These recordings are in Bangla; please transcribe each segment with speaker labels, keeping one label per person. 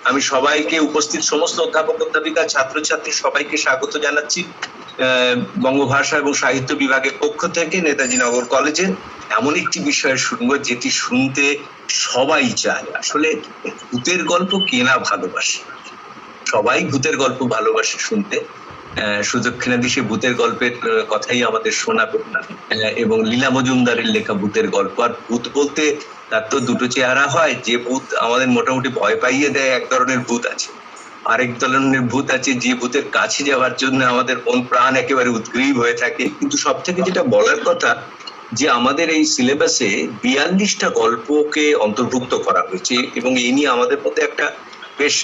Speaker 1: আমি সবাইকে, উপস্থিত সমস্ত অধ্যাপক অধ্যাপিকা, ছাত্রছাত্রী সবাইকে স্বাগত জানাচ্ছি বঙ্গভাষা এবং সাহিত্য বিভাগের পক্ষ থেকে নেতাজি নগর কলেজের। এমন একটি বিষয় শুনবো যেটি শুনতে সবাই চায়। আসলে ভূতের গল্প কে না ভালোবাসে, সবাই ভূতের গল্প ভালোবাসে শুনতে। সুদক্ষিণাদি সে ভূতের গল্পের কথাই আমাদের শোনাবে এবং লীলা মজুমদারের লেখা ভূতের গল্প। আর ভূত বলতে তার তো দুটো চেহারা হয়। যে ভূত আমাদের মোটামুটি ভয় পাইয়ে দেয় এক ধরনের ভূত আছে, আরেক ধরনের ভূত আছে যে ভূতের কাছে যাওয়ার জন্য আমাদের মন প্রাণ একেবারে উদ্গ্রীব হয়ে থাকে। কিন্তু সব থেকে যেটা বলার কথা, যে আমাদের এই সিলেবাসে 42টা গল্পকে অন্তর্ভুক্ত করা হয়েছে এবং এই নিয়ে আমাদের মধ্যে একটা বেশ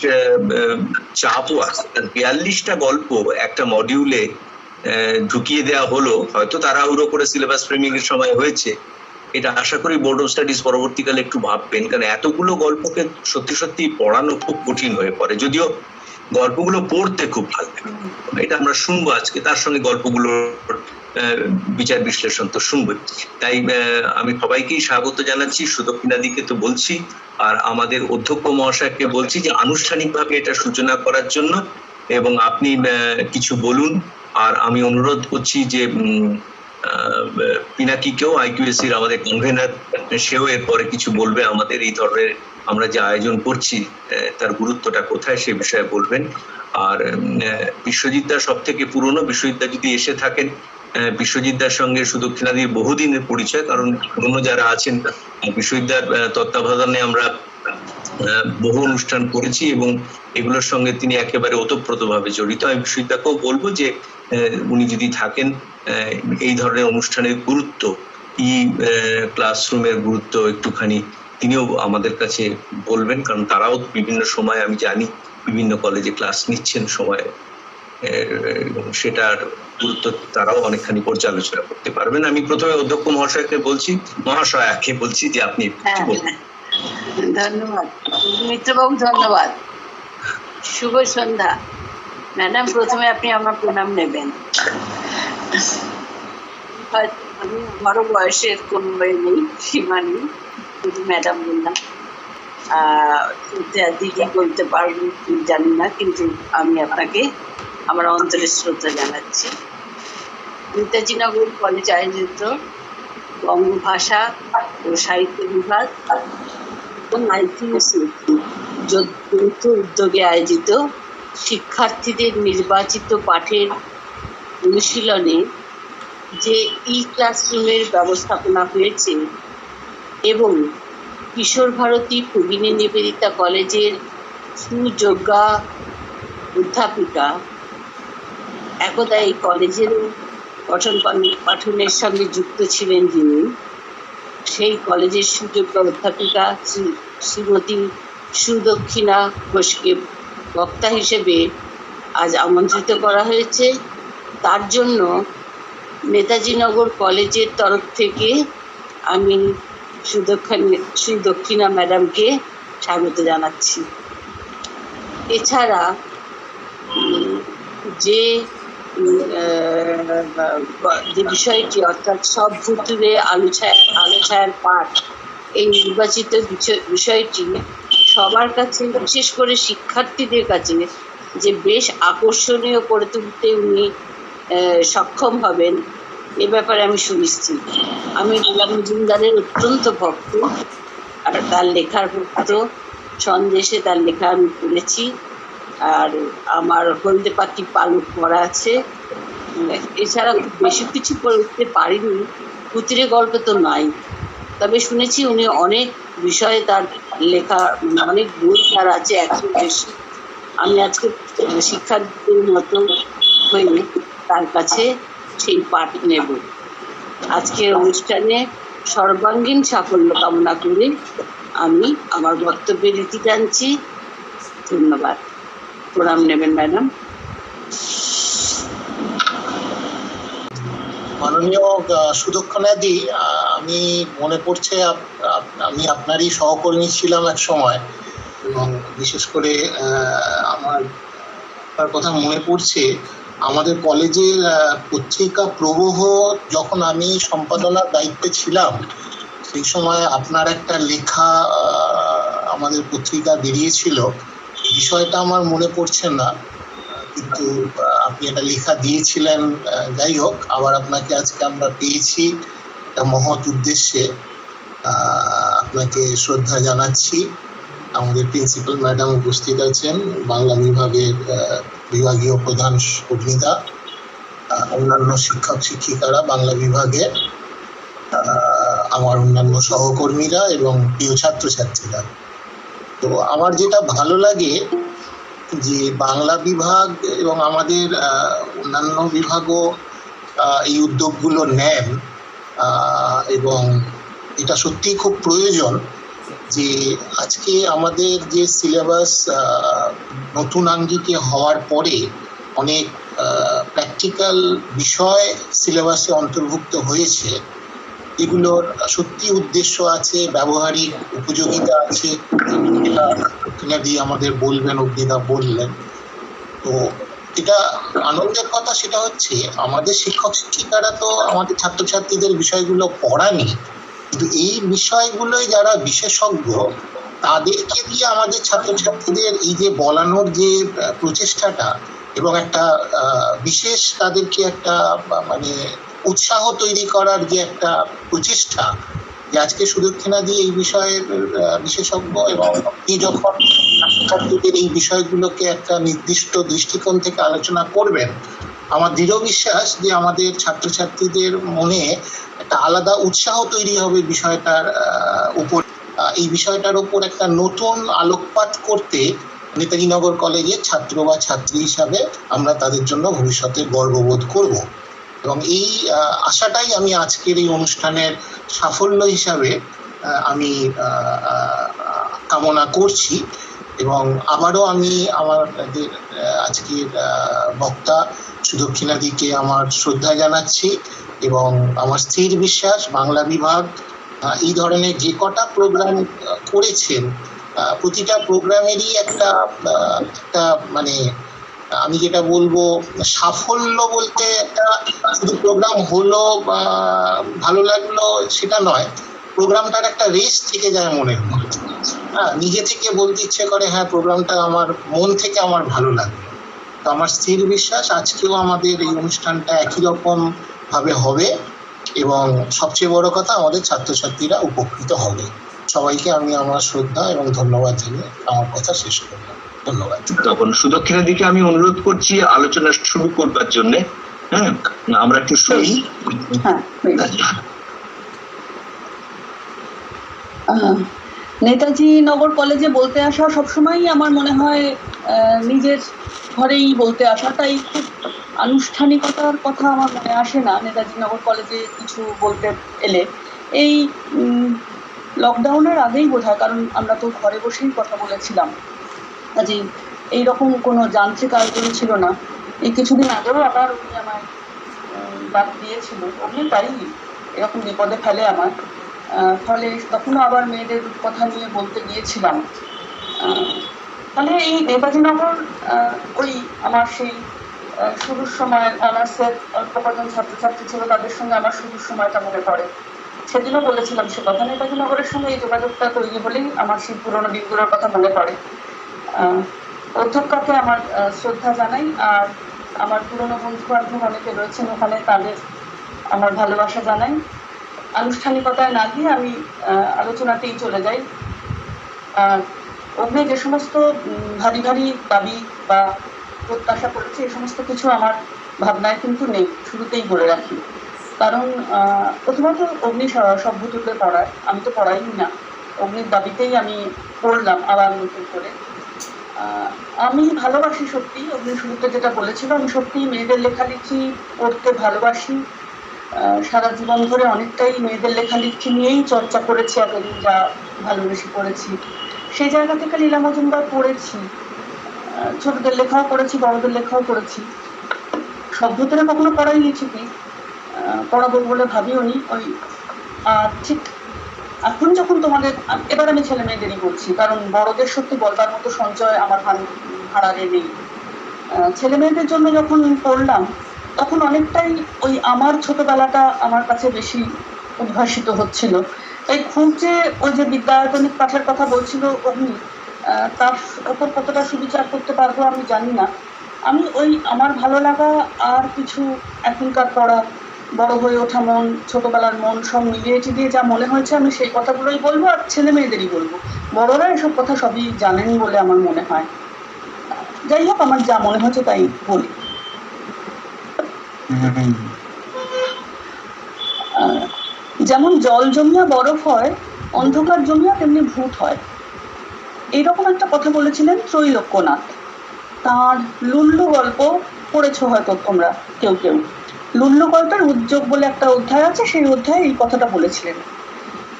Speaker 1: চাপও আছে। 42টা গল্প একটা মডিউলে ঢুকিয়ে দেওয়া হলো, হয়তো তাড়াহুড়ো করে সিলেবাস ফ্রেমিং এর সময় হয়েছে। এটা আশা করি বোর্ড অফ স্টাডিজ পরবর্তীকালে একটু ভাববেন, কারণ এতগুলো গল্পকে সত্যি সত্যি পড়ানো খুব কঠিন হয়ে পড়ে। যদিও গল্পগুলো পড়তে খুব ভালো লাগে, এটা আমরা শুনবো আজকে, তার সঙ্গে গল্পগুলোর বিচার বিশ্লেষণ তো শুনবো। তাই আমি সবাইকেই স্বাগত জানাচ্ছি, সুদক্ষিণাদিকে তো বলছি, আর আমাদের অধ্যক্ষ মহাশয়কে বলছি যে আনুষ্ঠানিকভাবে এটা সূচনা করার জন্য, এবং আপনি কিছু বলুন। আর আমি অনুরোধ করছি যে পিনাকিকেও, আইকিউএসির আমাদের কনভেনার, সেও এরপরে কিছু বলবে আমাদের এই ধরনের আমরা যে আয়োজন করছি তার গুরুত্বটা কোথায় সে বিষয়ে বলবেন। আর বিশ্বজিৎ দা সব থেকে পুরনো, বিশ্বজিৎ দা যদি এসে থাকেন, বিশ্বজিৎ দার সঙ্গে সুদক্ষিণাদির বহুদিনের পরিচয়, কারণ পুরনো যারা আছেন বিশ্বজিৎ দার তত্ত্বাবধানে আমরা বহু অনুষ্ঠান করেছি এবং এগুলোর সঙ্গে তিনি একেবারে ওতপ্রোতভাবে জড়িত। আমি বিশ্বজিৎ দাকেও বলবো যে উনি যদি থাকেন এই ধরনের অনুষ্ঠানের গুরুত্ব, ই ক্লাসরুমের গুরুত্ব একটুখানি তিনিও আমাদের কাছে বলবেন, কারণ তারাও বিভিন্ন সময় আমি জানি বিভিন্ন কলেজে ক্লাস নিচ্ছেন সময়, সেটার গুরুত্ব তারাও অনেকখানি পর্যালোচনা করতে পারবেন। আমি প্রথমে অধ্যক্ষ মহাশয়কে বলছি, মহাশয়াকে বলছি যে আপনি
Speaker 2: ধন্যবাদ মিত্রবাবু, ধন্যবাদ। শুভ সন্ধ্যা ম্যাডাম। প্রথমে আপনি আমার প্রণাম নেবেন। আমি আমারও বয়সের কোন নেই, সীমা নেই, শুধু ম্যাডাম বললাম। দিদি বলতে পারবেন জানি না, কিন্তু আমি আপনাকে আমার অন্তরের শ্রদ্ধা জানাচ্ছি। নেতাজি নগর কলেজ আয়োজিত বঙ্গভাষা ও সাহিত্য বিভাগ এবং আইকিউএসি যৌথ উদ্যোগে আয়োজিত শিক্ষার্থীদের নির্বাচিত পাঠের অনুশীলনে যে ই ক্লাসরুমের ব্যবস্থাপনা হয়েছে এবং কিশোর ভারতী ভগিনী নিবেদিতা কলেজের সুযোগ্যা অধ্যাপিকা একদা এই কলেজের পঠনের সঙ্গে যুক্ত ছিলেন, যিনি সেই কলেজের সুযোগ্যা অধ্যাপিকা শ্রীমতী সুদক্ষিণা ঘোষকে বক্তা হিসেবে আজ আমন্ত্রিত করা হয়েছে। তার জন্য নেতাজি নগর কলেজের তরফ থেকে আমি সুদক্ষিণা ম্যাডামকে স্বাগত জানাচ্ছি। এছাড়া যে বিষয়টি, অর্থাৎ সব ভুতুরে আলো ছায়ার পাঠ, এই নির্বাচিত বিষয়টি সবার কাছে, বিশেষ করে শিক্ষার্থীদের কাছে যে বেশ আকর্ষণীয় করে তুলতে উনি সক্ষম হবেন, এ ব্যাপারে আমি সুনিশ্চিত। আমি লীলা মজুমদারের অত্যন্ত ভক্ত, আর তার লেখার ভক্ত। সন্দেশে তার লেখা আমি পড়েছি, আর আমার হলদে পাতি পালক পড়া আছে। এছাড়া বেশি কিছু পড়তে পারিনি, ভূতের গল্প তো নাই, তবে শুনেছি উনি অনেক বিষয়ে তার লেখা, অনেক বই তার আছে, 100 বেশি। আমি আজকে শিক্ষার্থীদের মতো হয়ে তার কাছে সেই পাঠ নেব। আজকের অনুষ্ঠানে সর্বাঙ্গীন সাফল্য কামনা করে আমি আমার বক্তব্যের রীতি টানছি। ধন্যবাদ। প্রণাম নেবেন ম্যাডাম।
Speaker 3: মাননীয় সুদক্ষিণাদি, আমি মনে পড়ছে আমি আপনারই সহকর্মী ছিলাম এক সময়, এবং বিশেষ করে আমার তার কথা মনে পড়ছে আমাদের কলেজের পত্রিকা প্রবহ যখন আমি সম্পাদনার দায়িত্বে ছিলাম, সেই সময় আপনার একটা লেখা আমাদের পত্রিকা বেরিয়েছিল, বিষয়টা আমার মনে পড়ছে না, কিন্তু আপনি এটা লেখা দিয়েছিলেন। যাই হোক, আবার আপনাকে আজকে আমরা পেয়েছি একটা মহৎ উদ্দেশ্যে। আপনাকে শ্রদ্ধা জানাচ্ছি। আমাদের প্রিন্সিপাল ম্যাডাম উপস্থিত আছেন, বাংলা বিভাগের বিভাগীয় প্রধান অগ্নিদা, অন্যান্য শিক্ষক শিক্ষিকারা বাংলা বিভাগের, আমার অন্যান্য সহকর্মীরা এবং প্রিয় ছাত্রছাত্রীরা। তো আমার যেটা ভালো লাগে যে বাংলা বিভাগ এবং আমাদের অন্যান্য বিভাগও এই উদ্যোগগুলো নেন, এবং এটা সত্যিই খুব প্রয়োজন যে আজকে আমাদের যে সিলেবাস নতুন আঙ্গিকে হওয়ার পরে অনেক প্র্যাকটিক্যাল বিষয় সিলেবাসে অন্তর্ভুক্ত হয়েছে, এগুলোর সত্যি উদ্দেশ্য আছে, ব্যবহারিক উপযোগিতা আছে, দিয়ে আমাদের বলবেন, অগ্নিদা বললেন। তো এটা আনন্দের কথা সেটা হচ্ছে আমাদের শিক্ষক শিক্ষিকারা তো আমাদের ছাত্রছাত্রীদের বিষয়গুলো পড়ানি, কিন্তু এই বিষয়গুলোই যারা বিশেষজ্ঞ তাদেরকে দিয়ে আমাদের ছাত্রছাত্রীদের এই যে বলানোর যে প্রচেষ্টাটা এবং একটা বিশেষ তাদেরকে একটা মানে উৎসাহ তৈরি করার যে একটা প্রচেষ্টা, যে আজকে সুদক্ষিণা দিয়ে এই বিষয়ের বিশেষজ্ঞ এবং আপনি যখন ছাত্রছাত্রীদের এই বিষয়গুলোকে একটা নির্দিষ্ট দৃষ্টিকোণ থেকে আলোচনা করবেন, আমার দৃঢ় বিশ্বাস যে আমাদের ছাত্রছাত্রীদের মনে একটা আলাদা উৎসাহ তৈরি হবে বিষয়টার উপর। এই বিষয়টার উপর একটা নতুন আলোকপাত করতে নেতাজি নগর কলেজের ছাত্র বা ছাত্রী হিসাবে আমরা তাদের জন্য ভবিষ্যতে গর্ববোধ করব, এবং এই আশাটাই আমি আজকের এই অনুষ্ঠানের সাফল্য হিসাবে আমি কামনা করছি। এবং আবারও আমি আমাদের আজকের বক্তা সুদক্ষিণাদিকে আমার শ্রদ্ধা জানাচ্ছি, এবং আমার স্থির বিশ্বাস বাংলা বিভাগ এই ধরনের যে কটা প্রোগ্রাম করেছেন প্রতিটা প্রোগ্রামেরই একটা মানে আমি যেটা বলবো সাফল্য বলতে একটা শুধু প্রোগ্রাম হলো বা ভালো লাগলো সেটা নয়, প্রোগ্রামটার একটা রেস থেকে যায় মনের মধ্যে। হ্যাঁ, নিজে থেকে বলতে ইচ্ছে করে হ্যাঁ প্রোগ্রামটা আমার মন থেকে আমার ভালো লাগলো। তো আমার স্থির বিশ্বাস আজকেও আমাদের এই অনুষ্ঠানটা একই রকম ভাবে হবে, এবং সবচেয়ে বড় কথা আমাদের ছাত্রছাত্রীরা উপকৃত হবে। সবাইকে আমি আমার শ্রদ্ধা এবং ধন্যবাদ জানিয়ে আমার কথা শেষ করলাম। ধন্যবাদ।
Speaker 1: তখন সুদক্ষিণার দিকে আমি অনুরোধ করছি আলোচনা শুরু করবার জন্য। হ্যাঁ, আমরা একটু শুনি।
Speaker 4: নেতাজি নগর কলেজে বলতে আসা সবসময়ই আমার মনে হয় নিজের ঘরেই বলতে আসা, তাই খুব আনুষ্ঠানিকতার কথা আমার মনে আসে না নেতাজি নগর কলেজে কিছু বলতে এলে। এই লকডাউনের আগেই বোধহয়, কারণ আমরা তো ঘরে বসেই কথা বলেছিলাম, কাজেই এইরকম কোনো যান্ত্রিক আয়োজন ছিল না। এই কিছুদিন আগেও আবার উনি আমায় ডাক দিয়েছিল, উনি তাই এরকম বিপদে ফেলে আমার, ফলে তখনও আবার মেয়েদের কথা নিয়ে বলতে গিয়েছিলাম। ফলে এই নেতাজিনগর ওই আমার সেই শুরুর সময় অনার্সের অল্প কজন ছাত্রছাত্রী ছিল, তাদের সঙ্গে আমার শুরুর সময়টা মনে পড়ে। সেদিনও বলেছিলাম সে কথা, নেতাজিনগরের সঙ্গে এই যোগাযোগটা তৈরি হলেই আমার সেই পুরোনো দিনগুলোর কথা মনে পড়ে। অধ্যক্ষকে আমার শ্রদ্ধা জানাই, আর আমার পুরোনো বন্ধু বান্ধব অনেকে রয়েছেন ওখানে, তাদের আমার ভালোবাসা জানাই। আনুষ্ঠানিকতায় না গিয়ে আমি আলোচনাতেই চলে যাই। অগ্নি যে সমস্ত ভারী ভারী দাবি বা প্রত্যাশা করেছে এই সমস্ত কিছু আমার ভাবনায় কিন্তু নেই, শুরুতেই বলে রাখি। কারণ প্রথমত অগ্নি সভ্যযুগে পড়ায়, আমি তো পড়াইনি না, অগ্নির দাবিতেই আমি পড়লাম আবার নতুন করে। আমি ভালোবাসি সত্যি, অগ্নি শুরুতে যেটা বলেছিল, আমি সত্যি মেয়েদের লেখালেখি পড়তে ভালোবাসি। সারা জীবন ধরে অনেকটাই মেয়েদের লেখালেখি নিয়েই চর্চা করেছি, এতদিন যা ভালোবেসে পড়েছি। সেই জায়গা থেকে লীলা মজুমদার পড়েছি, ছোটদের লেখাও পড়েছি, বড়দের লেখাও পড়েছি। সভ্যতারা কখনো পড়াইনি, ঠিকই পড়াবো বলে ভাবিও নি। ওই ঠিক এখন যখন তোমাদের, এবার আমি ছেলে মেয়েদেরই বলছি, কারণ বড়দের সত্যি বলবার মতো সঞ্চয় আমার ভাড়ারে নেই। ছেলে মেয়েদের জন্য যখন পড়লাম তখন অনেকটাই ওই আমার ছোটবেলাটা আমার কাছে বেশি উদ্ভাসিত হচ্ছিল। তাই খুব যে ওই যে বিদ্যায়তনিক পাঠের কথা বলছিল অগ্নি, তার ওপর কতটা সুবিচার করতে পারবো আমি জানি না। আমি ওই আমার ভালো লাগা আর কিছু এখনকার পড়া, বড় হয়ে ওঠা মন, ছোটবেলার মন সব মিলিয়ে টিলিয়ে যা মনে হয়েছে আমি সেই কথাগুলোই বলবো, আর ছেলে মেয়েদেরই বলবো। বড়রা এসব কথা সবই জানেন বলে আমার মনে হয়। যাই হোক, আমার যা মনে হচ্ছে তাই বলি। যেমন জল জমিয়া বরফ হয়, অন্ধকার জমিয়া তেমনি ভূত হয়, এইরকম একটা কথা বলেছিলেন ত্রৈলোক্যনাথ। তাঁর লুল্লু গল্প পড়েছো হয়তো তোমরা কেউ কেউ। লুল্লু গল্পের উদ্যোগ বলে একটা অধ্যায় আছে, সেই অধ্যায়ে এই কথাটা বলেছিলেন।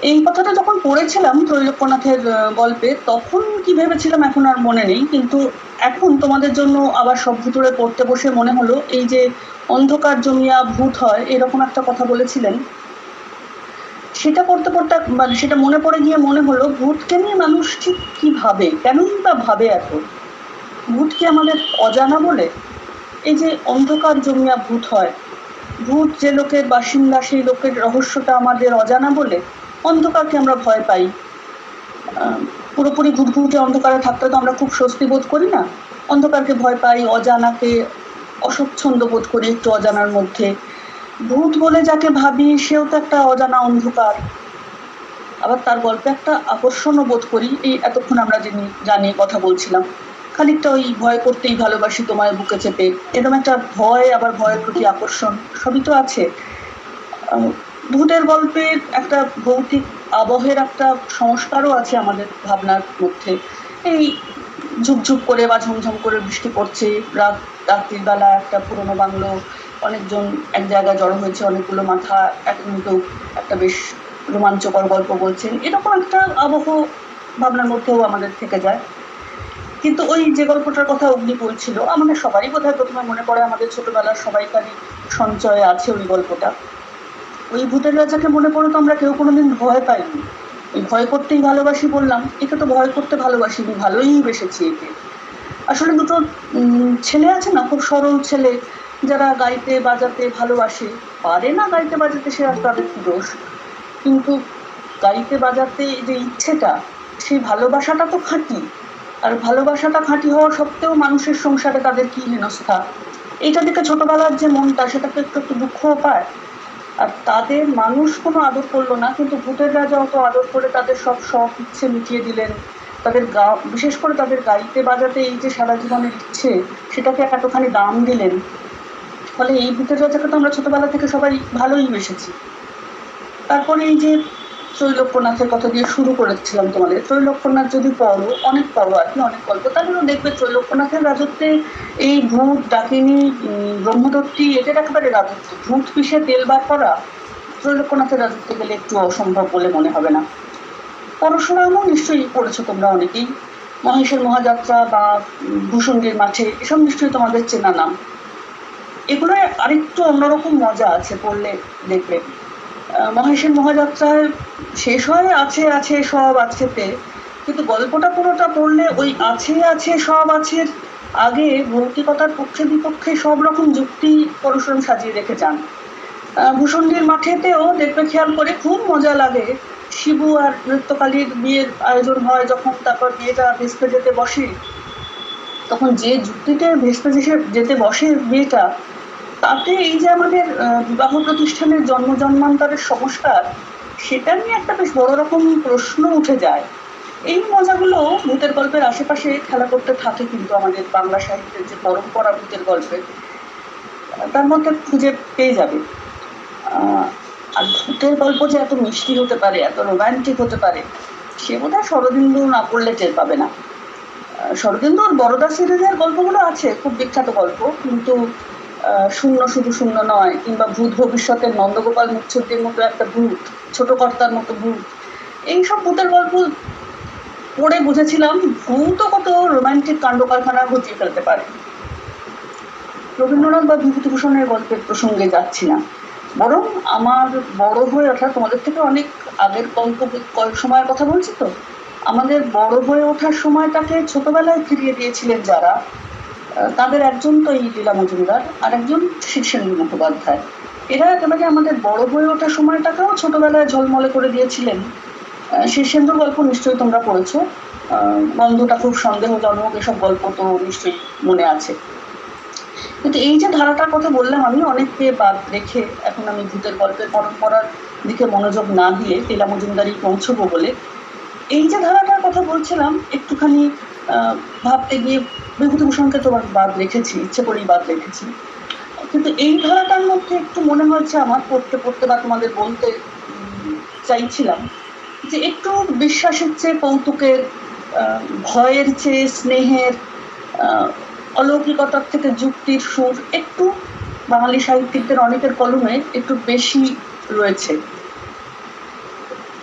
Speaker 4: এই কথাটা যখন পড়েছিলাম ত্রৈলোক্যনাথের গল্পে, তখন কি ভেবেছিলাম এখন আর মনে নেই, কিন্তু এখন তোমাদের জন্য আবার সব ভুতুড়ে পড়তে বসে মনে হলো এই যে অন্ধকার জমিয়া ভূত হয় এরকম একটা কথা বলেছিলেন, সেটা পড়তে পড়তে মানে সেটা মনে পড়ে গিয়ে মনে হলো ভূতকে নিয়ে মানুষ ঠিক কি ভাবে, কেনই বা ভাবে এত? ভূত কি আমাদের অজানা বলে? এই যে অন্ধকার জমিয়া ভূত হয়, ভূত যে লোকের বাসিন্দা সেই লোকের রহস্যটা আমাদের অজানা বলে অন্ধকারকে আমরা ভয় পাই। পুরোপুরি ঘুটঘুটে অন্ধকারে থাকতে তো আমরা খুব স্বস্তি বোধ করি না, অন্ধকারকে ভয় পাই, অজানাকে অস্বচ্ছন্দ বোধ করি একটু অজানার মধ্যে। ভূত বলে যাকে ভাবি সেও তো একটা অজানা অন্ধকার, আবার তার গল্পে একটা আকর্ষণও বোধ করি। এই এতক্ষণ আমরা জানি কথা বলছিলাম, খানিকটা ওই ভয় করতেই ভালোবাসি তোমায় বুকে চেপে, এরকম একটা ভয়, আবার ভয়ের প্রতি আকর্ষণ সবই তো আছে। ভূতের গল্পের একটা ভৌতিক আবহের একটা সংস্কারও আছে আমাদের ভাবনার মধ্যে। এই ঝুপঝুপ করে বা ঝমঝম করে বৃষ্টি পড়ছে, রাত্রির বেলা একটা পুরনো বাংলো, অনেকজন এক জায়গায় জড়ো হয়েছে, অনেকগুলো মাথা এক কিন্তু একটা বেশ রোমাঞ্চকর গল্প বলছেন, এরকম একটা আবহ ভাবনার মধ্যেও আমাদের থেকে যায়। কিন্তু ওই যে গল্পটার কথা অগ্নি বলছিল, আমাদের সবারই বোধহয় প্রথমে মনে পড়ে, আমাদের ছোটবেলার সবাইকারই সঞ্চয়ে আছে ওই গল্পটা। ওই ভূতের রাজাকে মনে পড়ে তো আমরা কেউ কোনোদিন ভয় পাইনি, ওই ভয় করতেই ভালোবাসি বললাম, একে তো ভয় করতে ভালোবাসিনি, ভালোই বেসেছি একে। আসলে দুটো ছেলে আছে না, খুব সরল ছেলে, যারা গাইতে বাজাতে ভালোবাসে, পারে না গাইতে বাজাতে সে আর তাদের কি দোষ, কিন্তু গাইতে বাজাতে যে ইচ্ছেটা, সেই ভালোবাসাটা তো খাঁটি, আর ভালোবাসাটা খাঁটি হওয়া সত্ত্বেও মানুষের সংসারে তাদের কি হেনস্থা, এইটা দিকে ছোটবেলার যে মনটা সেটাকে একটু একটু দুঃখও পায়। আর তাদের মানুষ কোনো আদর করলো না, কিন্তু ভূতের রাজা অত আদর করে তাদের সব শখ ইচ্ছে মিটিয়ে দিলেন, তাদের বিশেষ করে তাদের গাইতে বাজাতে এই যে সারা জীবনের ইচ্ছে সেটাকে এতখানি দাম দিলেন। ফলে এই ভূতের রাজাকে তো আমরা ছোটবেলা থেকে সবাই ভালোই বেসেছি। তারপরে এই যে ত্রৈলোক্যনাথের কথা দিয়ে শুরু করেছিলাম তোমাদের, ত্রৈলোক্যনাথ যদি পড়ো, অনেক পড়ো আর কি, অনেক গল্প, তাহলেও দেখবে ত্রৈলোক্যনাথের রাজত্বে এই ভূত ডাকিনী ব্রহ্মদত্তী এদের একেবারে রাজত্ব, ভূত পিষে তেল বার করা ত্রৈলোক্যনাথের রাজত্বে গেলে একটু অসম্ভব বলে মনে হবে না। পরশুরামও নিশ্চয়ই পড়েছো তোমরা অনেকেই, মহেশের মহাযাত্রা বা ভূষণ্ডীর মাঠে, এসব নিশ্চয়ই তোমাদের চেনা নাম। এগুলো আরেকটু অন্যরকম মজা আছে পড়লে দেখবে। মহেশের মহাযাত্রায় শেষ হয় আছে আছে সব আছেতে, কিন্তু গল্পটা পুরোটা পড়লে ওই আছে আছে সব আছে আগে ভৌতিকতার পক্ষে বিপক্ষে সব রকম যুক্তি পরশুরাম সাজিয়ে রেখে যান। ভূষণ্ডীর মাঠেতেও দেখবে খেয়াল করে খুব মজা লাগে, শিবু আর নৃত্যকালীর বিয়ের আয়োজন হয় যখন, তারপর বিয়েটা ভেস্পে যেতে বসে, তখন যে যুক্তিতে ভেস্পে যেতে বসে বিয়েটা, তাতে এই যে আমাদের বিবাহ প্রতিষ্ঠানের জন্ম জন্মান্তরের সংস্কার, সেটা নিয়ে একটা বেশ বড় রকম প্রশ্ন উঠে যায়। এই মজাগুলো ভূতের গল্পের আশেপাশে খেলা করতে থাকে, কিন্তু আমাদের বাংলা সাহিত্যের যে পরম্পরা ভূতের গল্পের, তার মধ্যে খুঁজে পেয়ে যাবে। আর ভূতের গল্প যে এত মিষ্টি হতে পারে, এত রোম্যান্টিক হতে পারে, সে বোধহয় শরদিন্দু না পড়লে টের পাবে না। শরদিন্দুর বরদা সিরিজের গল্পগুলো আছে, খুব বিখ্যাত গল্প, কিন্তু শূন্য শুধু শূন্য নয়, কিংবা ভূত ভবিষ্যতের নন্দগোপাল মুখচ্ছুতির মতো একটা ভূত, ছোট কর্তার মতো ভূত, এইসব ভূতের গল্প পড়ে বুঝেছিলাম ভূতও কত রোম্যান্টিক কাণ্ড কারখানা ঘটিয়ে ফেলতে পারে। রবীন্দ্রনাথ বা বিভূতিভূষণের গল্পের প্রসঙ্গে যাচ্ছি না, বরং আমার বড় হয়ে ওঠা, তোমাদের থেকে অনেক আগের গল্প সময়ের কথা বলছি তো, আমাদের বড় হয়ে ওঠার সময়টাকে ছোটবেলায় ফিরিয়ে দিয়েছিলেন যারা, তাদের একজন তো এই লীলা মজুমদার, আর একজন শীর্ষেন্দু মুখোপাধ্যায়। এরা একেবারে আমাদের বড় হয়ে ওঠার সময়টাকেও ছোটবেলায় ঝলমলে করে দিয়েছিলেন। শীর্ষেন্দুর গল্প নিশ্চয়ই তোমরা পড়েছো। গন্ধটা খুব সন্দেহজনক, এসব গল্প তো নিশ্চয়ই মনে আছে। কিন্তু এই যে ধারাটার কথা বললাম, আমি অনেককে বাদ রেখে এখন আমি ভূতের গল্পের পরম্পরার দিকে মনোযোগ না দিয়ে লীলা মজুমদারই পৌঁছবো বলে এই যে ধারাটার কথা বলছিলাম, একটুখানি ভাবতে গিয়ে বিভূতিভূষণকে তো বাদ রেখেছি, ইচ্ছে করেই বাদ রেখেছি। কিন্তু এই ধারাটার মধ্যে একটু মনে হয়েছে আমার পড়তে পড়তে বা তোমাদের বলতে চাইছিলাম যে একটু বিশ্বাসের চেয়ে কৌতুকের, ভয়ের চেয়ে স্নেহের, অলৌকিকতার থেকে যুক্তির সুর একটু বাঙালি সাহিত্যিকদের অনেকের কলমে একটু বেশি রয়েছে।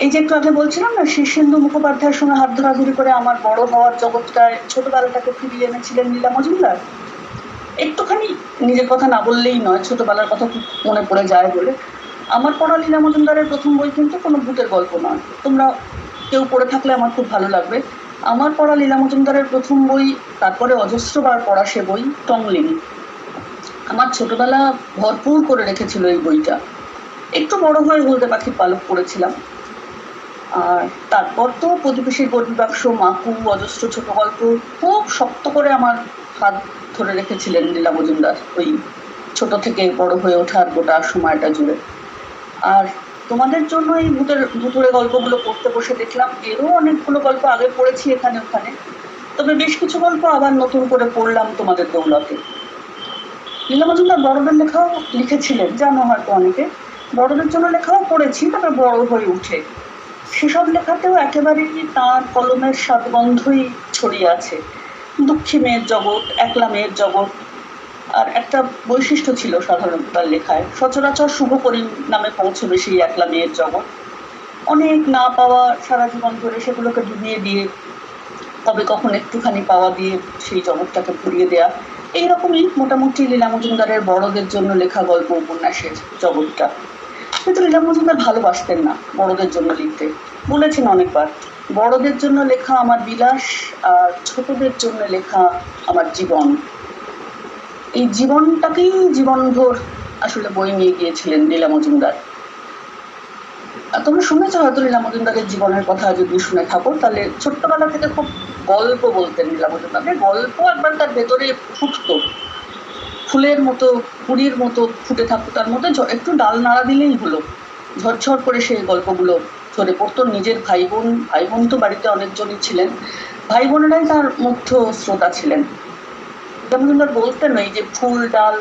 Speaker 4: এই যে একটু আগে বলছিলাম না, শীর্ষেন্দু মুখোপাধ্যায়ের সঙ্গে হাত ধরাধরি করে আমার বড় হওয়ার জগৎটায় ছোটবেলাটাকে ফিরিয়ে এনেছিলেন লীলা মজুমদার। একটুখানি নিজের কথা না বললেই নয়, ছোটবেলার কথা খুব মনে পড়ে যায় বলে। আমার পড়া লীলা মজুমদারের প্রথম বই কিন্তু কোনো ভূতের গল্প নয়, তোমরা কেউ পড়ে থাকলে আমার খুব ভালো লাগবে। আমার পড়া লীলা মজুমদারের প্রথম বই, তারপরে অজস্রবার পড়া সে বই টংলিং। আমার ছোটবেলা ভরপুর করে রেখেছিল এই বইটা। একটু বড় হয়ে হলদে পাখির পালক পড়েছিলাম, আর তারপর তো প্রতিবেশীর গর্বী বাক্স, মাকু, অজস্র ছোট গল্প খুব শক্ত করে আমার হাত ধরে রেখেছিলেন লীলা মজুমদার ওই ছোট থেকে বড় হয়ে ওঠার গোটা সময়টা জুড়ে। আর তোমাদের জন্য এই ভুতুড়ে গল্পগুলো পড়তে বসে দেখলাম এরও অনেকগুলো গল্প আগে পড়েছি এখানে ওখানে, তবে বেশ কিছু গল্প আবার নতুন করে পড়লাম তোমাদের দৌলতে। লীলা মজুমদার বড়দের লেখাও লিখেছিলেন, জানো হয়তো অনেকে। বড়দের জন্য লেখাও পড়েছি, তবে বড় হয়ে উঠে সেসব লেখাতেও একেবারেই তাঁর কলমের স্বাদগন্ধই ছড়িয়ে আছে। দুঃখী মেয়ের জগৎ, একলা মেয়ের জগৎ। আর একটা বৈশিষ্ট্য ছিল সাধারণত তার লেখায়, সচরাচর শুভ পরিণামে পৌঁছবে সেই একলা মেয়ের জগৎ। অনেক না পাওয়া সারা জীবন ধরে সেগুলোকে ডুবিয়ে দিয়ে তবে কখন একটুখানি পাওয়া দিয়ে সেই জগৎটাকে ভরিয়ে দেয়া, এইরকমই মোটামুটি লীলা মজুমদারের বড়দের জন্য লেখা গল্প উপন্যাসের জগৎটা। কিন্তু লীলা মজুমদার ভালোবাসতেন না বড়দের জন্য লিখতে, বলেছেন অনেকবার, বড়দের জন্য লেখা আমার বিলাস, আর ছোটদের জন্য লেখা আমার জীবন। এই জীবনটাকেই জীবনভর আসলে বই নিয়ে গিয়েছিলেন লীলা মজুমদার। তোমরা শুনেছো হয়তো লীলা মজুমদারের জীবনের কথা, যদি শুনে থাকো তাহলে ছোট্টবেলা থেকে খুব গল্প বলতেন লীলা মজুমদারের। গল্প একবার তার ভেতরে ফুটতো, ফুলের মতো, কুড়ির মতো ফুটে থাকতো তার মধ্যে, একটু ডাল নাড়া দিলেই হলো, ঝরঝর করে সেই গল্পগুলো ঝরে পড়তো। নিজের ভাই বোন তো বাড়িতে অনেকজনই ছিলেন, ভাই বোনেরাই তার মুগ্ধ শ্রোতা ছিলেন। লীলা মজুমদার বলতেন এই যে ফুল ডাল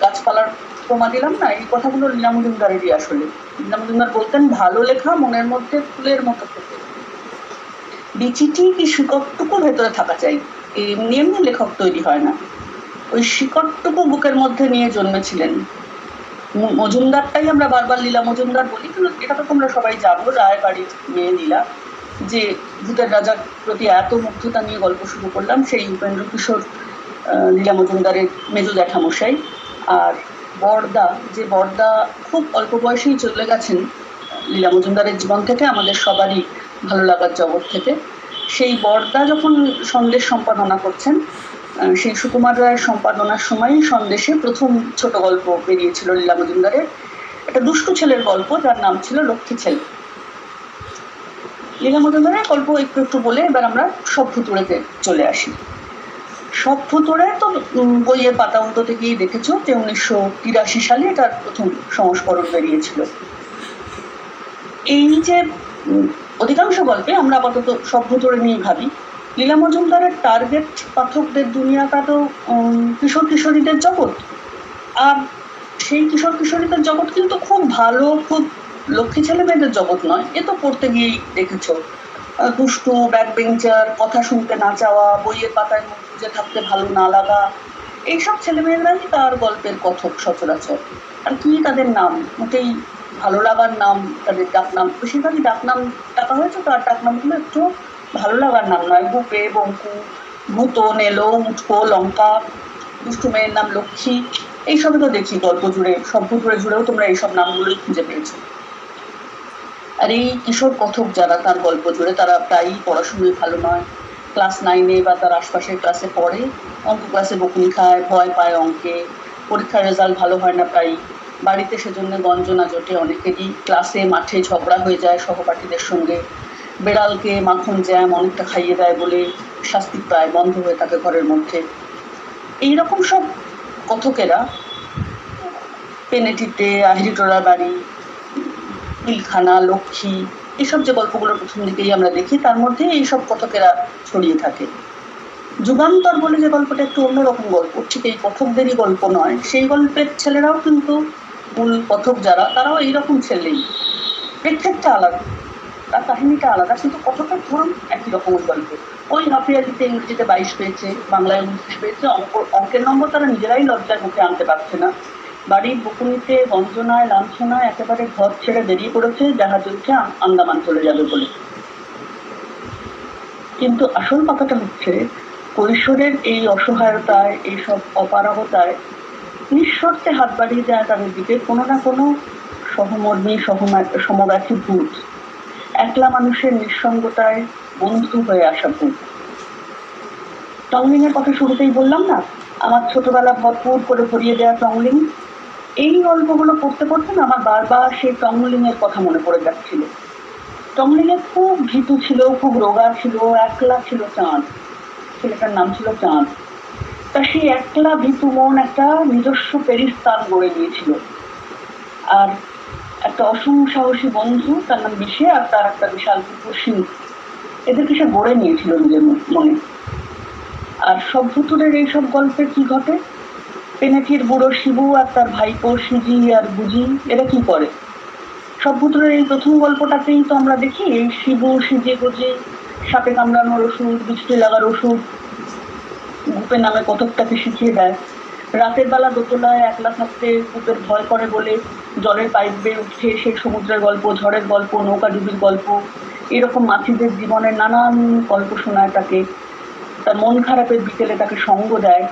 Speaker 4: গাছপালার উপমা দিলাম না, এই কথাগুলো লীলা মজুমদারেরই আসলে। লীলা মজুমদার বলতেন ভালো লেখা মনের মধ্যে ফুলের মতো ফোটে, বিচিটি কি শিকড়টুকু ভেতরে থাকা চাই, এমনি এমনি লেখক তৈরি হয় না, ওই শিকড়টুকু বুকের মধ্যে নিয়ে জন্মেছিলেন। মজুমদারটাই আমরা বারবার লীলা মজুমদার বলি, কিন্তু এটা তো তোমরা সবাই জানো, রায়বাড়ির মেয়ে লীলা। যে ভূতের রাজার প্রতি এত মুগ্ধতা নিয়ে গল্প শুরু করলাম, সেই উপেন্দ্র কিশোর লীলা মজুমদারের মেজো জ্যাঠামশাই। আর বড়দা, যে বড়দা খুব অল্প বয়সেই চলে গেছেন লীলা মজুমদারের জীবন থেকে, আমাদের সবারই ভালো লাগার জগৎ থেকে। সেই বড়দা যখন সন্দেশ সম্পাদনা করছেন, সেই সুকুমার রায়ের সম্পাদনার সময় সন্দেশে প্রথম ছোট গল্প বেরিয়েছিল লীলা মজুমদারের, একটা দুষ্টু ছেলের গল্প যার নাম ছিল লক্ষ্মী ছেলে। লীলা মজুমদারের গল্প একটু একটু বলে এবার আমরা সব ভুতুড়েতে চলে আসি। সব ভুতুড়ে তো বইয়ের পাতা উল্টোতে গিয়ে দেখেছো যে 1983 সালে এটার প্রথম সংস্করণ বেরিয়েছিল। এই যে অধিকাংশ গল্পে আমরা আপাতত সব ভুতুড়ে নিয়ে ভাবি, লীলা মজুমদারের টার্গেট পাঠকদের দুনিয়াটা তো কিশোর কিশোরীদের জগৎ। আর সেই কিশোর কিশোরীদের জগৎ কিন্তু খুব ভালো, খুব লক্ষ্মী ছেলে মেয়েদের জগৎ নয়। এ তো পড়তে গিয়েই দেখেছো, দুষ্টু, ব্যাক বেঞ্চার, কথা শুনতে না চাওয়া, বইয়ের পাতায় মুখ বুঝে থাকতে ভালো না লাগা, এইসব ছেলেমেয়েরাই তার গল্পের কথক সচরাচর। আর কি তাদের নাম, মোটেই ভালো লাগার নাম, তাদের ডাকনাম, বেশিরভাগই ডাকনাম ডাকা হয়েছে, তার ডাকনামগুলো একটু ভালো লাগার নাম নয়। বুপে, বঙ্কু, ভূত, নেলো, উটকো, লঙ্কা, দুষ্টু মেয়ের নাম লক্ষ্মী, এইসবই তো দেখি গল্প জুড়ে, সব ভুতুড়ে জুড়েও তোমরা এইসব নামগুলোই খুঁজে পেয়েছো। আর এই কিশোর কথক যারা তার গল্প জুড়ে, তারা প্রায়ই পড়াশুনোয় ভালো নয়, ক্লাস 9-এ বা তার আশপাশের ক্লাসে পড়ে, অঙ্ক ক্লাসে বকুনি খায়, ভয় পায় অঙ্কে, পরীক্ষার রেজাল্ট ভালো হয় না প্রায়ই, বাড়িতে সেজন্য গঞ্জনা জোটে অনেকেরই, ক্লাসে মাঠে ঝগড়া হয়ে যায় সহপাঠীদের সঙ্গে, বেড়ালকে মাখন জ্যাম অনেকটা খাইয়ে দেয় বলে শাস্তি পায়, বন্ধ হয়ে থাকে ঘরের মধ্যে। এইরকম সব কথকেরা পেনেটিতে, আহিরিটোলার বাড়ি, পিলখানা, লক্ষ্মী, এইসব যে গল্পগুলো প্রথম দিকেই আমরা দেখি তার মধ্যে এইসব কথকেরা ছড়িয়ে থাকে। যুগান্তর বলে যে গল্পটা একটু অন্যরকম গল্প, ঠিক এই কথকদেরই গল্প নয়, সেই গল্পের ছেলেরাও কিন্তু মূল কথক যারা তারাও এইরকম ছেলেই, প্রেক্ষেপটা আলাদা, তার কাহিনীটা আলাদা, কিন্তু কথকের ধরুন একই রকমের গল্প। ওই হাফিয়ালিতে ইংরেজিতে 22 পেয়েছে, বাংলায় 29 পেয়েছে, অঙ্কের নম্বর তারা নিজেরাই লজ্জার মুখে আনতে পারছে না। বাড়ির বকুনিতে গঞ্জনায় লাঞ্ছনায় একেবারে ঘর ছেড়ে বেরিয়ে পড়েছে জাহাজ উঠে আন্দামান চলে যাবে বলে। কিন্তু আসল কথাটা হচ্ছে কৈশোরের এই অসহায়তায়, এইসব অপারগতায় নিঃশর্তে হাত বাড়িয়ে যায় তাদের দিকে কোনো না কোনো সহমর্মী সমব্যথী ভূত, একলা মানুষের নিঃসঙ্গতায় বন্ধু হয়ে আসা ভূত। টংলিং এর কথা শুরুতেই বললাম না, আমার ছোটবেলা ভরপুর করে ভরিয়ে দেওয়া টংলিং, এই গল্পগুলো পড়তে পড়তে না আমার বারবার সেই টংলিং এর কথা মনে পড়ে যাচ্ছিল। টংলিং এর খুব ভীতু ছিল, খুব রোগা ছিল, একলা ছিল চাঁদ, ছেলেটার নাম ছিল চাঁদ। তা সেই একলা ভীতু মন একটা নিজস্ব পেরিস্তান গড়ে নিয়েছিল, আর একটা অসম সাহসী বন্ধু তার নাম বিশে, আর তার একটা বিশাল কুকুর সিংহ, এদেরকে সে গড়ে নিয়েছিল নিজের মনে। আর সব ভুতুরের এইসব গল্পে কি ঘটে, পেনেটির বুড়ো শিবু আর তার ভাইপো সিজি আর বুঝি এরা কি করে? সব ভুতুরের এই প্রথম গল্পটাতেই তো আমরা দেখি এই শিবু সিজি বুঝি সাপে কামড়ানোর ওষুধ, বৃষ্টি লাগার ওষুধ গুপের নামে কতকটাকে শিখিয়ে দেয়। রাতের বেলা দোতলায় একলা থাকতে গুপের ভয় করে বলে জলের পাইপ বেয়ে উঠে সেই সমুদ্রের গল্প, ঝড়ের গল্প, নৌকাডুবির গল্প, এরকম মাছিদের জীবনের নানান গল্প শোনায় তাকে। তার মন খারাপের বিকেলে তাকে সঙ্গ দেয়।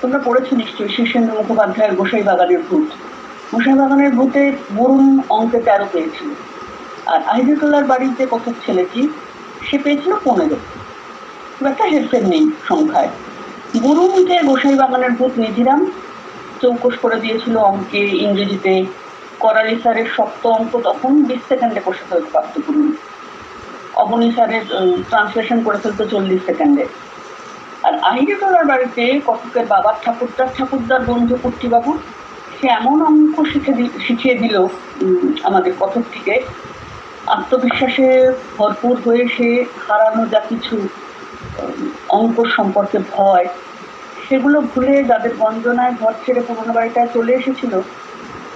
Speaker 4: তোমরা পড়েছো নিশ্চয়ই শীর্ষেন্দু মুখোপাধ্যায়ের গোসাই বাগানের ভূত। গোসাই বাগানের ভূতে বরুণ অঙ্কে 13 পেয়েছিল, আর আহিরিটোলার বাড়িতে কথক ছেলেটি সে পেয়েছিল 15। খুব একটা হেরফের নেই সংখ্যায়। বরুণকে গোসাই বাগানের ভূত নিধিরাম চৌকস করে দিয়েছিল অঙ্কে, ইংরেজিতে। করালি স্যারের 7th অঙ্ক তখন 20 সেকেন্ডে কষে ফেলতে পারত বরুণ, অবনী স্যারের ট্রান্সলেশন করে ফেলতো 40 সেকেন্ডে। আর আহিরিটোলার বাড়িতে কথকের বাবার ঠাকুরদার বন্ধু কুট্টিবাবু, সে এমন অঙ্ক শিখিয়ে দিল আমাদের কথকটিকে, আত্মবিশ্বাসে ভরপুর হয়ে সে হারানো যা কিছু অঙ্ক সম্পর্কে ভয়, সেগুলো ভুলে যাদের বঞ্জনায় ঘর ছেড়ে পুরোনো বাড়িটায় চলে এসেছিল,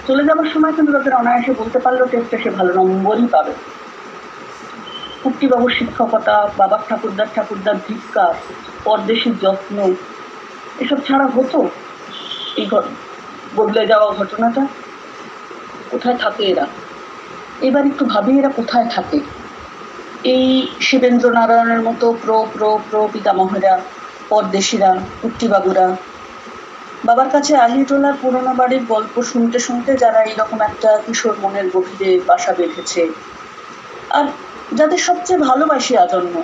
Speaker 4: চলে যাবার সময় কিন্তু তাদের অনায়াসে বলতে পারলো টেস্টে সে ভালো নম্বরই পাবে। কুট্টিবাবুর শিক্ষকতা, বাবার ঠাকুরদার ধিক্কার, পরদেশির যত্ন, এসব ছাড়া হতো এই বদলে যাওয়া ঘটনাটা? কোথায় থাকে এরা? এবার একটু ভাবি এরা কোথায় থাকে। এই শিবেন্দ্র নারায়ণের মতো প্র পিতামহেরা, পরদেশিরা, কুট্টিবাবুরা, বাবার কাছে আহিরিটোলার পুরোনো বাড়ির গল্প শুনতে শুনতে যারা এইরকম একটা কিশোর মনের গভীরে বাসা বেঁধেছে, আর যাদের সবচেয়ে ভালোবাসি আজন্ম,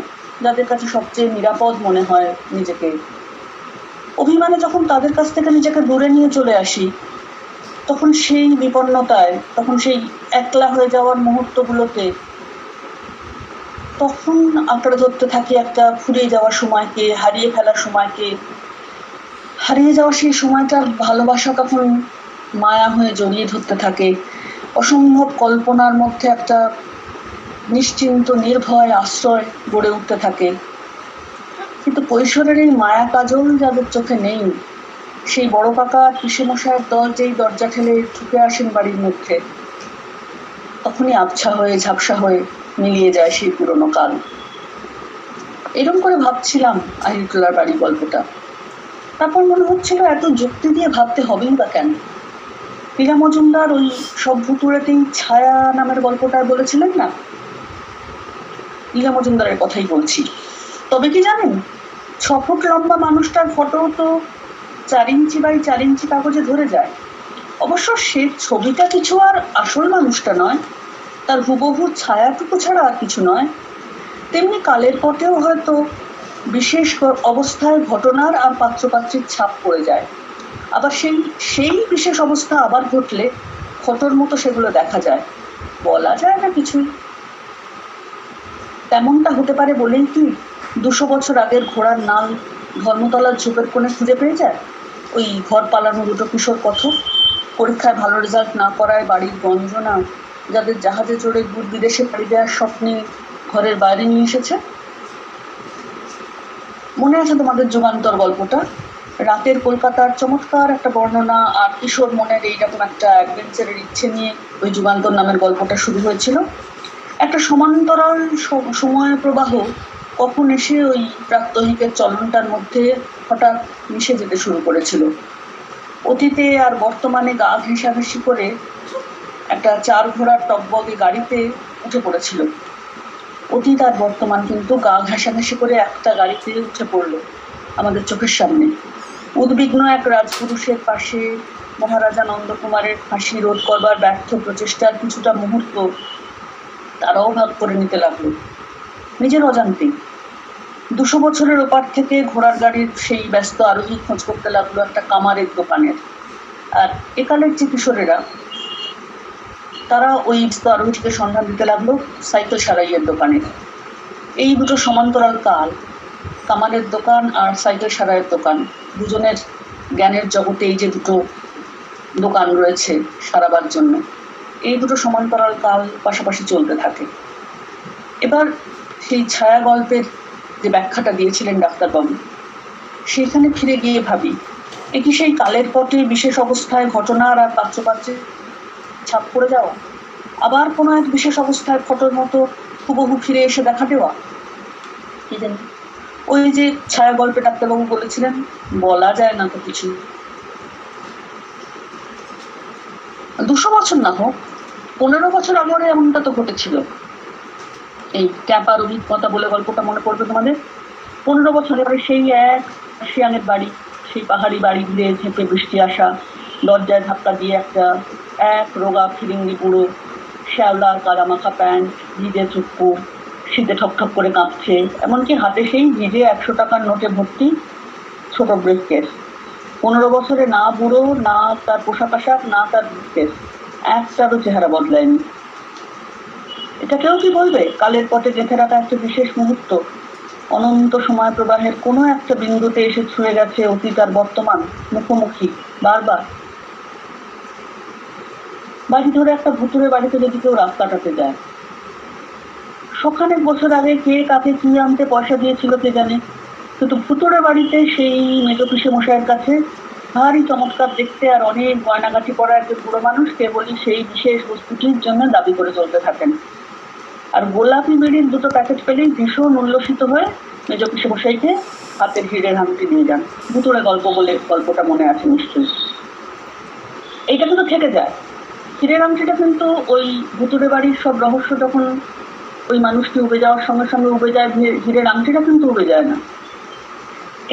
Speaker 4: যাদের কাছে সবচেয়ে নিরাপদ মনে হয় নিজেকে, অভিমানে যখন তাদের কাছ থেকে নিজেকে দূরে নিয়ে চলে আসি, তখন সেই বিপন্নতায়, তখন সেই একলা হয়ে যাওয়ার মুহূর্তগুলোতে, তখন আঁকড়ে ধরতে থাকি একটা ফুরিয়ে যাওয়ার সময়কে, হারিয়ে ফেলার সময়কে। হারিয়ে যাওয়া সেই সময়টার ভালোবাসা তখন মায়া হয়ে জড়িয়ে ধরতে থাকে, অসম্ভব কল্পনার মধ্যে একটা নিশ্চিন্ত নির্ভয় আশ্রয় গড়ে উঠতে থাকে। কিন্তু কৈশোরের এই মায়া কাজল যাদের চোখে নেই, সেই বড় কাকা পিসেমশায়ের দল যেই দরজা ঠেলে ঢুকে আসেন বাড়ির মধ্যে, তখনই আবছা হয়ে ঝাপসা হয়ে মিলিয়ে যায় সেই পুরনো কাল। এরকম করে ভাবছিলাম আহিরিটোলার বাড়ি গল্পটা, তারপর মনে হচ্ছিল এত যুক্তি দিয়ে ভাবতে হবেই বা কেন। লীলা মজুমদার ওই সব ভুতুড়েতেই ছায়া নামের গল্পটা বলেছিলেন না, লীলা মজুমদারের কথাই বলছি। তবে কি জানেন, 6 ফুট লম্বা মানুষটার ফটো তো 4 ইঞ্চি বাই 4 ইঞ্চি কাগজে ধরে যায়। অবশ্য সে ছবিটা কিছু আর আসল মানুষটা নয়, তার হুবহু ছায়াটুকু ছাড়া আর কিছু নয়। তেমনি কালের পটেও হয়তো বিশেষ অবস্থায় ঘটনার আর পাত্রপাত্রীর ছাপ পড়ে যায়। আবার সেই বিশেষ অবস্থা আবার ঘটলে ফটোর মতো সেগুলো দেখা যায়, বলা যায় না কিছুই। তেমনটা হতে পারে বলেই কি 200 বছর আগের ঘোড়ার নাল ধর্মতলার ঝোপের কোণে খুঁজে পেয়ে যায় ওই ঘর পালানো দুটো কিশোর কথক, পরীক্ষায় ভালো রেজাল্ট না করায় বাড়ির গঞ্জনা, যাদের জাহাজে চড়ে দূর বিদেশে পাড়ি দেওয়ার স্বপ্নে ঘরের বাইরে নিয়ে এসেছে? মনে আছে তোমাদের যুগান্তর গল্পটা? রাতের কলকাতার চমৎকার একটা বর্ণনা আর কিশোর মনের এইরকম একটা অ্যাডভেঞ্চারের ইচ্ছে নিয়ে ওই যুগান্তর নামের গল্পটা শুরু হয়েছিল। একটা সমান্তরাল সময় প্রবাহ কখন এসে ওই প্রাত্যহিকের চলনটার মধ্যে হঠাৎ মিশে যেতে শুরু করেছিল। অতীতে আর বর্তমানে গা ঘেঁষাঘেঁষি করে একটা 4 ঘোড়ার টকবগে গাড়িতে উঠে পড়েছিল। অতীত আর বর্তমান কিন্তু গা ঘেঁষাঘেঁষি করে একটা গাড়িতে উঠে পড়লো আমাদের চোখের সামনে। উদ্বিগ্ন এক রাজপুরুষের পাশে মহারাজা নন্দকুমারের ফাঁসি রোধ করবার ব্যর্থ প্রচেষ্টার কিছুটা মুহূর্ত তারাও ভাগ করে নিতে লাগলো নিজের অজান্তেই। 200 বছরের ওপার থেকে ঘোড়ার গাড়ির সেই ব্যস্ত আরোহী খোঁজ করতে লাগলো একটা কামারের দোকানের। আর একালের যে কিশোরেরা তারা ওই ব্যস্ত আরোহীটিকে সন্ধান দিতে লাগলো সাইকেল সারাইয়ের দোকানে। এই দুটো সমান্তরাল কাল, কামারের দোকান আর সাইকেল সারাইয়ের দোকান, দুজনের জ্ঞানের জগতে এই যে দুটো দোকান রয়েছে সারাবার জন্য, এই দুটো সমান্তরাল কাল পাশাপাশি চলতে থাকে। এবার সেই ছায়া গল্পের যে ব্যাখ্যাটা দিয়েছিলেন ডাক্তারবাবু, সেখানে ফিরে গিয়ে ভাবি, এ কি সেই কালের পটে বিশেষ অবস্থায় ঘটনার আর পাত্রপাত্রে ছাপ পড়ে যাওয়া, আবার কোনো এক বিশেষ অবস্থায় ফটোর মতো হুবহু ফিরে এসে দেখা দেওয়া? কি জানি, ওই যে ছায়া গল্পে ডাক্তারবাবু বলেছিলেন, বলা যায় না তো কিছু। 200 বছর না হোক, 15 বছর আগরে এমনটা তো ঘটেছিল। এই ক্যাপার অভিজ্ঞতা বলে গল্পটা মনে পড়বে তোমাদের? 15 বছর পরে সেই এক শিয়াঙের বাড়ি, সেই পাহাড়ি বাড়ি ঘিরে ঝেঁপে বৃষ্টি আসা, দরজায় ধাক্কা দিয়ে এক রোগা ফিরিঙ্গি বুড়ো, শ্যাওলার কাদামাখা প্যান্ট, ভিজে চুক্কু, শীতে ঠকঠক করে কাঁপছে, এমনকি হাতে সেই ভিজে 100 টাকার নোটে ভর্তি ছোট ব্রিফকেস। 15 বছরে না বুড়ো, না তার পোশাক আশাক, না তার ব্রিফকেস, একটারও চেহারা বদলায়নি। এটাকেও কি বলবে কালের পথে গেঁথে রাখা একটা বিশেষ মুহূর্ত? অনন্ত সময় প্রবাহের কোনো একটা বিন্দুতে এসে ছুঁয়ে গেছে অতীত আর বর্তমান মুখোমুখি বারবার। বাড়ি ধরে একটা ভুতুরে বাড়িতে যদি কেউ রাত কাটাতে যায়, সখানেক বছর আগে কে কাকে কি আনতে পয়সা দিয়েছিল কে জানে, কিন্তু ভুতুরে বাড়িতে সেই মেজো পিসে মশাইয়ের কাছে ভারী চমৎকার দেখতে আর অনেক গয়নাগাটি পরা একজন বুড়ো মানুষ কেবলই সেই বিশেষ বস্তুটির জন্য দাবি করে চলতে থাকেন। আর গোলাপি বিড়ির 2টো প্যাকেট পেলেই ভীষণ উল্লসিত হয়ে মেজো পিসে মশাইকে হাতের হিরের আংটি দিয়ে যান। ভুতুরে গল্প বলে গল্পটা মনে আছে নিশ্চয়ই। এইটা কিন্তু থেকে যায়। হিরের আংটিটা কিন্তু ওই ভুতুরে বাড়ির সব রহস্য যখন ওই মানুষটি উবে যাওয়ার সঙ্গে সঙ্গে উবে যায়, হিরের আংটিটা কিন্তু উবে যায় না।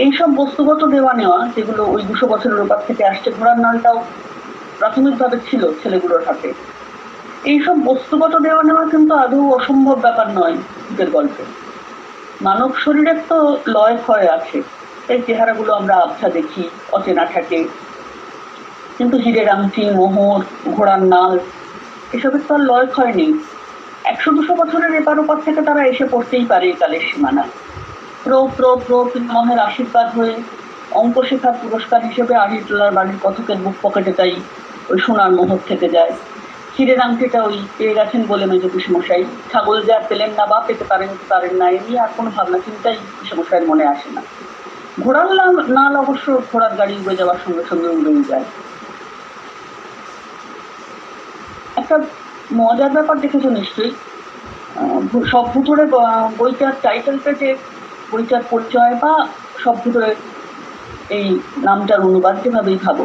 Speaker 4: এইসব বস্তুগত দেওয়া নেওয়া যেগুলো ওই 200 বছরের ওপার থেকে আসছে, ঘোড়ার নালটাও প্রাথমিকভাবে ছিল ছেলেগুলোর হাতে। এইসব বস্তুগত দেওয়া নেওয়া কিন্তু আদৌ অসম্ভব ব্যাপার নয় ভূতের গল্পে। মানব শরীরের তো লয় ক্ষয় আছে, এই চেহারাগুলো আমরা আবছা দেখি, অচেনা থাকে, কিন্তু হিরের আংটি, মোহর, ঘোড়ার নাল, এসবের তো আর লয় ক্ষয় নেই। 100-200 বছরের এপার ওপার থেকে তারা এসে পড়তেই পারে এই কালের সীমানা। পিতামহের আশীর্বাদ হয়ে অঙ্ক শেখার পুরস্কার হিসেবে আড়িটোলার বাড়ির কথকের বুক পকেটে তাই ওই সোনার মোহর থেকে যায়। হিরের আংটিটা ওই পেয়ে গেছেন বলে মেজো পিসেমশাই, ছাগল যা পেলেন না বা পেতে পারেন না, এ নিয়ে আর কোনো ভাবনা চিন্তাই পিসেমশাইয়ের মনে আসে না। ঘোড়ার নাল অবশ্য ঘোড়ার গাড়ি উড়ে যাওয়ার সঙ্গে সঙ্গে উড়েই যায়। একটা মজার ব্যাপার দেখেছো নিশ্চয়ই, সব ভুতুরে বইটার টাইটেলটা যে বইটার পরিচয় বা সব ভুতুরে এই নামটার অনুবাদ যেভাবেই ভাবো,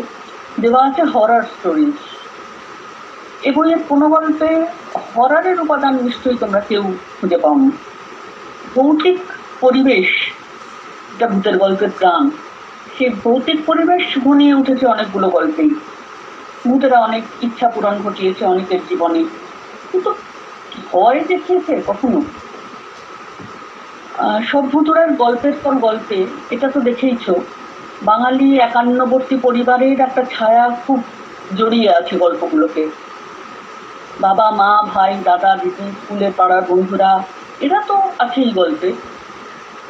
Speaker 4: দেওয়া আছে হরর স্টোরিজ। এ বইয়ের কোনো গল্পে হররের উপাদান নিশ্চয়ই তোমরা কেউ খুঁজে পাওনি। ভৌতিক পরিবেশ এটা ভূতের গল্পের প্রাণ, সেই ভৌতিক পরিবেশ ঘনিয়ে উঠেছে অনেকগুলো গল্পেই। ভূতেরা অনেক ইচ্ছা পূরণ ঘটিয়েছে অনেকের জীবনে, কিন্তু ভয় দেখিয়েছে কখনো? সব ভুতুরের গল্পের পর গল্পে এটা তো দেখেইছো, বাঙালি 51বর্তী পরিবারের একটা ছায়া খুব জড়িয়ে আছে গল্পগুলোকে। বাবা মা ভাই দাদা দিদি স্কুলের পাড়ার বন্ধুরা এরা তো আছেই গল্পে।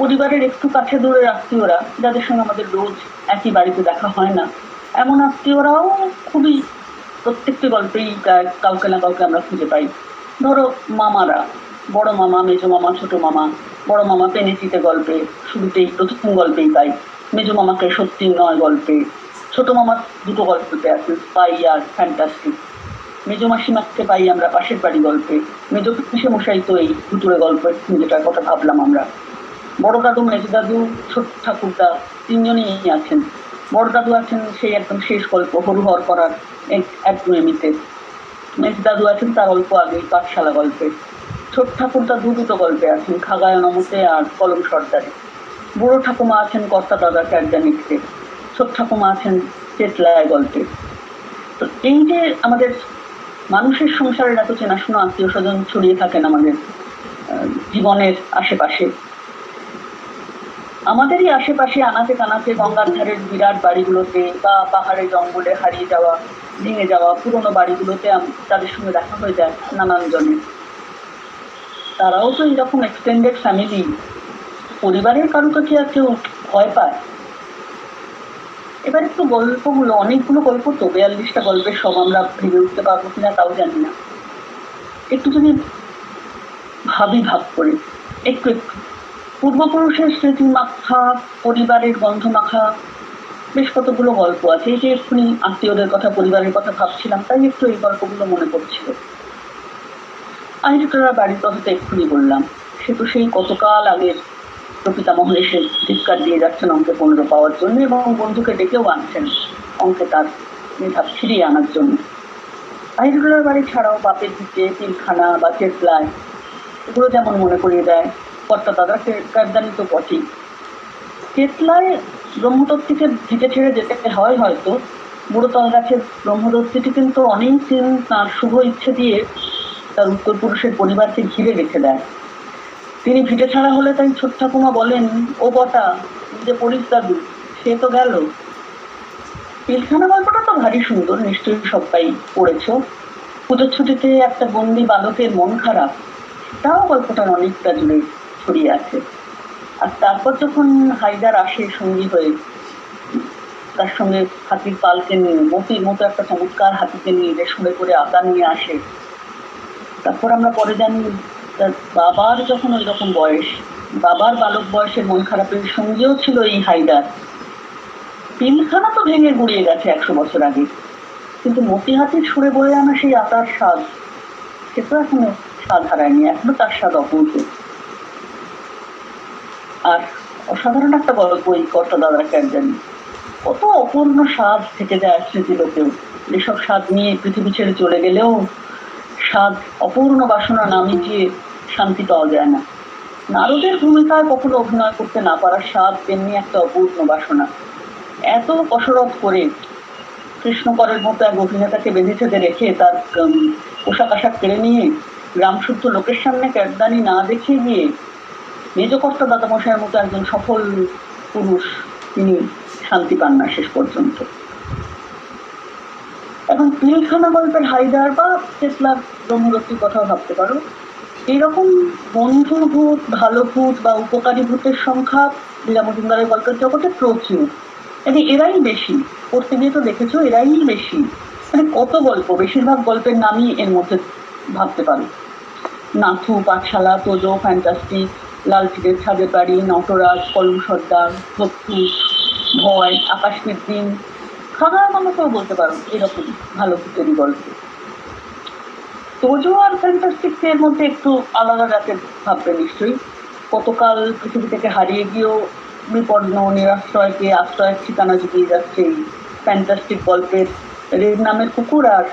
Speaker 4: পরিবারের একটু কাছে দূরের আত্মীয়রা, যাদের সঙ্গে আমাদের রোজ একই বাড়িতে দেখা হয় না, এমন আত্মীয়রাও খুবই প্রত্যেকটি গল্পেই কাউকে না কাউকে আমরা খুঁজে পাই। ধরো মামারা, বড় মামা, মেজো মামা, ছোট মামা। বড় মামা পেনেচিতে গল্পে শুরুতেই প্রথম গল্পেই পাই, মেজো মামাকে সত্যি নয় গল্পে, ছোট মামার দুটো গল্পতে আছে স্পাই আর ফ্যান্টাস্টিক। মেজো মাসিমাকে পাই আমরা পাশের বাড়ি গল্পে, মেজো পিসে মশাই তো এই ভুতুড়ে গল্প, যেটার কথা ভাবলাম আমরা। বড় দাদু, মেজো দাদু, ছোট ঠাকুরদা তিনজনই আছেন। বড় দাদু আছেন সেই একদম শেষ গল্প হরুহর করার একদমিতে, মেজো দাদু আছেন তার অল্প আগে পাঠশালা গল্পে, ছোট ঠাকুরদা দুটো গল্পে আছেন খাগায়নমতে আর কলম সর্দারে, বুড়ো ঠাকুমা আছেন কর্তা দাদা ক্যারজানিকতে, ছোট ঠাকুমা আছেন চেতলায় গল্পে। তো এই যে আমাদের মানুষের সংসারের এত চেনাশোনা আত্মীয় স্বজন ছড়িয়ে থাকেন আমাদের জীবনের আশেপাশে, আমাদেরই আশেপাশে আনাচে কানাচে গঙ্গার ধারের বিরাট বাড়িগুলোতে বা পাহাড়ে জঙ্গলে হারিয়ে যাওয়া ভেঙে যাওয়া পুরোনো বাড়িগুলোতে তাদের সঙ্গে দেখা হয়ে যায় নানান জনের। তারাও তো এরকম এক্সটেন্ডেড ফ্যামিলি, পরিবারের কারো কাছে আর কেউ ভয় পায়। এবার একটু গল্পগুলো, অনেকগুলো গল্প তো, 42টা গল্পের সব আমরা ভেবে উঠতে পারবো কিনা তাও জানি না। একটু যদি ভাবি ভাগ করে একটু একটু পূর্বপুরুষের স্মৃতি মাখা, পরিবারের গন্ধ মাখা বেশ কতগুলো গল্প আছে। এই যে এক্ষুনি আত্মীয়দের কথা, পরিবারের কথা ভাবছিলাম, তাই একটু এই গল্পগুলো মনে পড়ছিল। আইরিটোলার বাড়ির কথা তো এক্ষুনি বললাম, সে তো সেই কতকাল আগের প্রপিতামহ এসে ধিক্কার দিয়ে যাচ্ছেন অঙ্কে 15 পাওয়ার জন্য, এবং বন্ধুকে ডেকেও আনছেন অঙ্কে তার মেধা ফিরিয়ে আনার জন্য। আইরিটোলার বাড়ি ছাড়াও বাপের দিকে পিলখানা বা চেতলায়, এগুলো যেমন মনে করিয়ে দেয় কর্তা দাদা কারদানি তো বটেই। চেতলায় ব্রহ্মদত্তিকে ভিটে ছেড়ে যেতে হয় হয়তো, বুড়ো তল গাছের ব্রহ্মদত্তিটি কিন্তু অনেক দিন তার শুভ ইচ্ছে দিয়ে তার উত্তরপুরুষের পরিবারকে ঘিরে রেখে দেয়। তিনি ভিটে ছাড়া হলে তাই ছোট ঠাকুমা বলেন, ও বটা যে পড়িস দাদু, সে তো গেল। পিলখানা গল্পটা তো ভারী সুন্দর, নিশ্চয়ই সবাই পড়েছ। পুজোর ছুটিতে একটা বন্দি বালকের মন খারাপ, তাও গল্পটার অনেকটা জুড়ে ছড়িয়ে আছে। আর তারপর যখন হায়দার আসে সঙ্গী হয়ে, তার সঙ্গে হাতির পালকে নিয়ে, মতির মতো একটা চমৎকার হাতিকে নিয়ে রেশমে করে আটা নিয়ে আসে, তারপর আমরা পরে জানি তার বাবার যখন ওই রকম বয়স, বাবার বালক বয়সের মন খারাপের সঙ্গেও ছিল এই হায়দার। পিলখানা তো ভেঙে গুড়িয়ে গেছে 100 বছর আগে, কিন্তু মতি হাতির সুরে বয়ে আনা সেই আটার স্বাদ, সে তো এখনো স্বাদ হারায়নি, এখনো তার স্বাদ অপূর্ব। আর অসাধারণ একটা গল্প এই কর্তা দাদারা ক্যারজানি, কত অপূর্ণ স্বাদ থেকে যায় স্মৃতিলোকেও। যেসব স্বাদ নিয়ে পৃথিবী ছেড়ে চলে গেলেও স্বাদ, অপূর্ণ বাসনা না মিটিয়ে শান্তি পাওয়া যায় না। নারদের ভূমিকায় কখনো অভিনয় করতে না পারার স্বাদ তেমনি একটা অপূর্ণ বাসনা। এত কসরত করে কৃষ্ণকরের মতো এক অভিনেতাকে বেঁধে ছেঁধে রেখে তার পোশাক আশাক কেড়ে নিয়ে গ্রামশুদ্ধ লোকের সামনে ক্যারদানি না দেখে গিয়ে মেজকর্তা দাদামশাইয়ের মতো একজন সফল পুরুষ তিনি শান্তি পান না শেষ পর্যন্ত। এখন পিলখানা গল্পের হায়দার বা চেতলার ব্রহ্মদত্তির কথাও ভাবতে পারো। এইরকম বন্ধুর ভূত, ভালো ভূত বা উপকারী ভূতের সংখ্যা লীলা মজুমদারের গল্পের জগতে প্রচুর, মানে এরাই বেশি। পড়তে গিয়ে তো দেখেছো এরাই বেশি, মানে কত গল্প, বেশিরভাগ গল্পের নামই এর মধ্যে ভাবতে পারো। নাথু, পাঠশালা, তোজো, ফ্যান্টাস্টিক, লালচিদের ছাদের বাড়ি, নটরাজ, কলম সর্দার, ভক্তু, ভয়, আকাশের দিন, খাবার মানুষও বলতে পারো এরকম ভালো ভূতেরই গল্প। তোজো আর ফ্যান্টাস্টিক এর মধ্যে একটু আলাদা জাতের ভাববে নিশ্চয়ই। কতকাল পৃথিবী থেকে হারিয়ে গিয়েও বিপন্ন নিরাশ্রয়কে আশ্রয়ের ঠিকানা জুগিয়ে যাচ্ছে এই ফ্যান্টাস্টিক গল্পের রেড নামের কুকুর, আর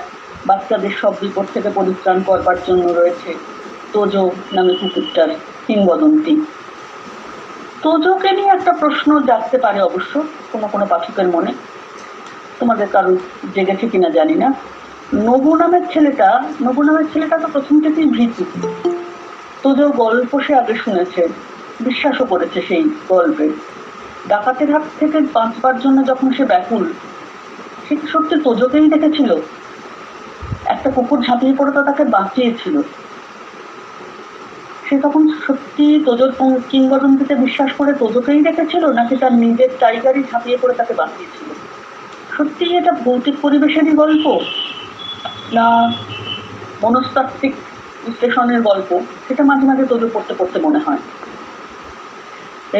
Speaker 4: বাচ্চাদের সব বিপদ থেকে পরিত্রাণ করবার জন্য রয়েছে তোজো নামে কুকুরটার কিংবদন্তি। তোজোকে নিয়ে একটা প্রশ্ন জাগতে পারে অবশ্য কোনো কোনো পাঠকের মনে, তোমাদের কারো জেগেছে কিনা জানি না। নবু নামের ছেলেটা তো প্রথম থেকেই ভীতু। তোজোর গল্প সে আগে শুনেছে, বিশ্বাসও করেছে সেই গল্পে। ডাকাতের হাত থেকে বাঁচবার জন্য যখন সে ব্যাকুল, সে কি সত্যি তোজোকেই দেখেছিল? একটা কুকুর ঝাঁপিয়ে পড়ে তো তাকে বাঁচিয়েছিল। সে তখন সত্যি তোজোর কিংবদন্তিতে বিশ্বাস করে তোজোকেই রেখেছিল, নাকি তার নিজের টাইগারই ঝাঁপিয়ে পড়ে তাকে বাঁচিয়েছিল? সত্যি এটা ভৌতিক পরিবেশেরই গল্প, না মনস্তাত্ত্বিক বিশ্লেষণের গল্প, সেটা মাঝে মাঝে তোজো পড়তে পড়তে মনে হয়।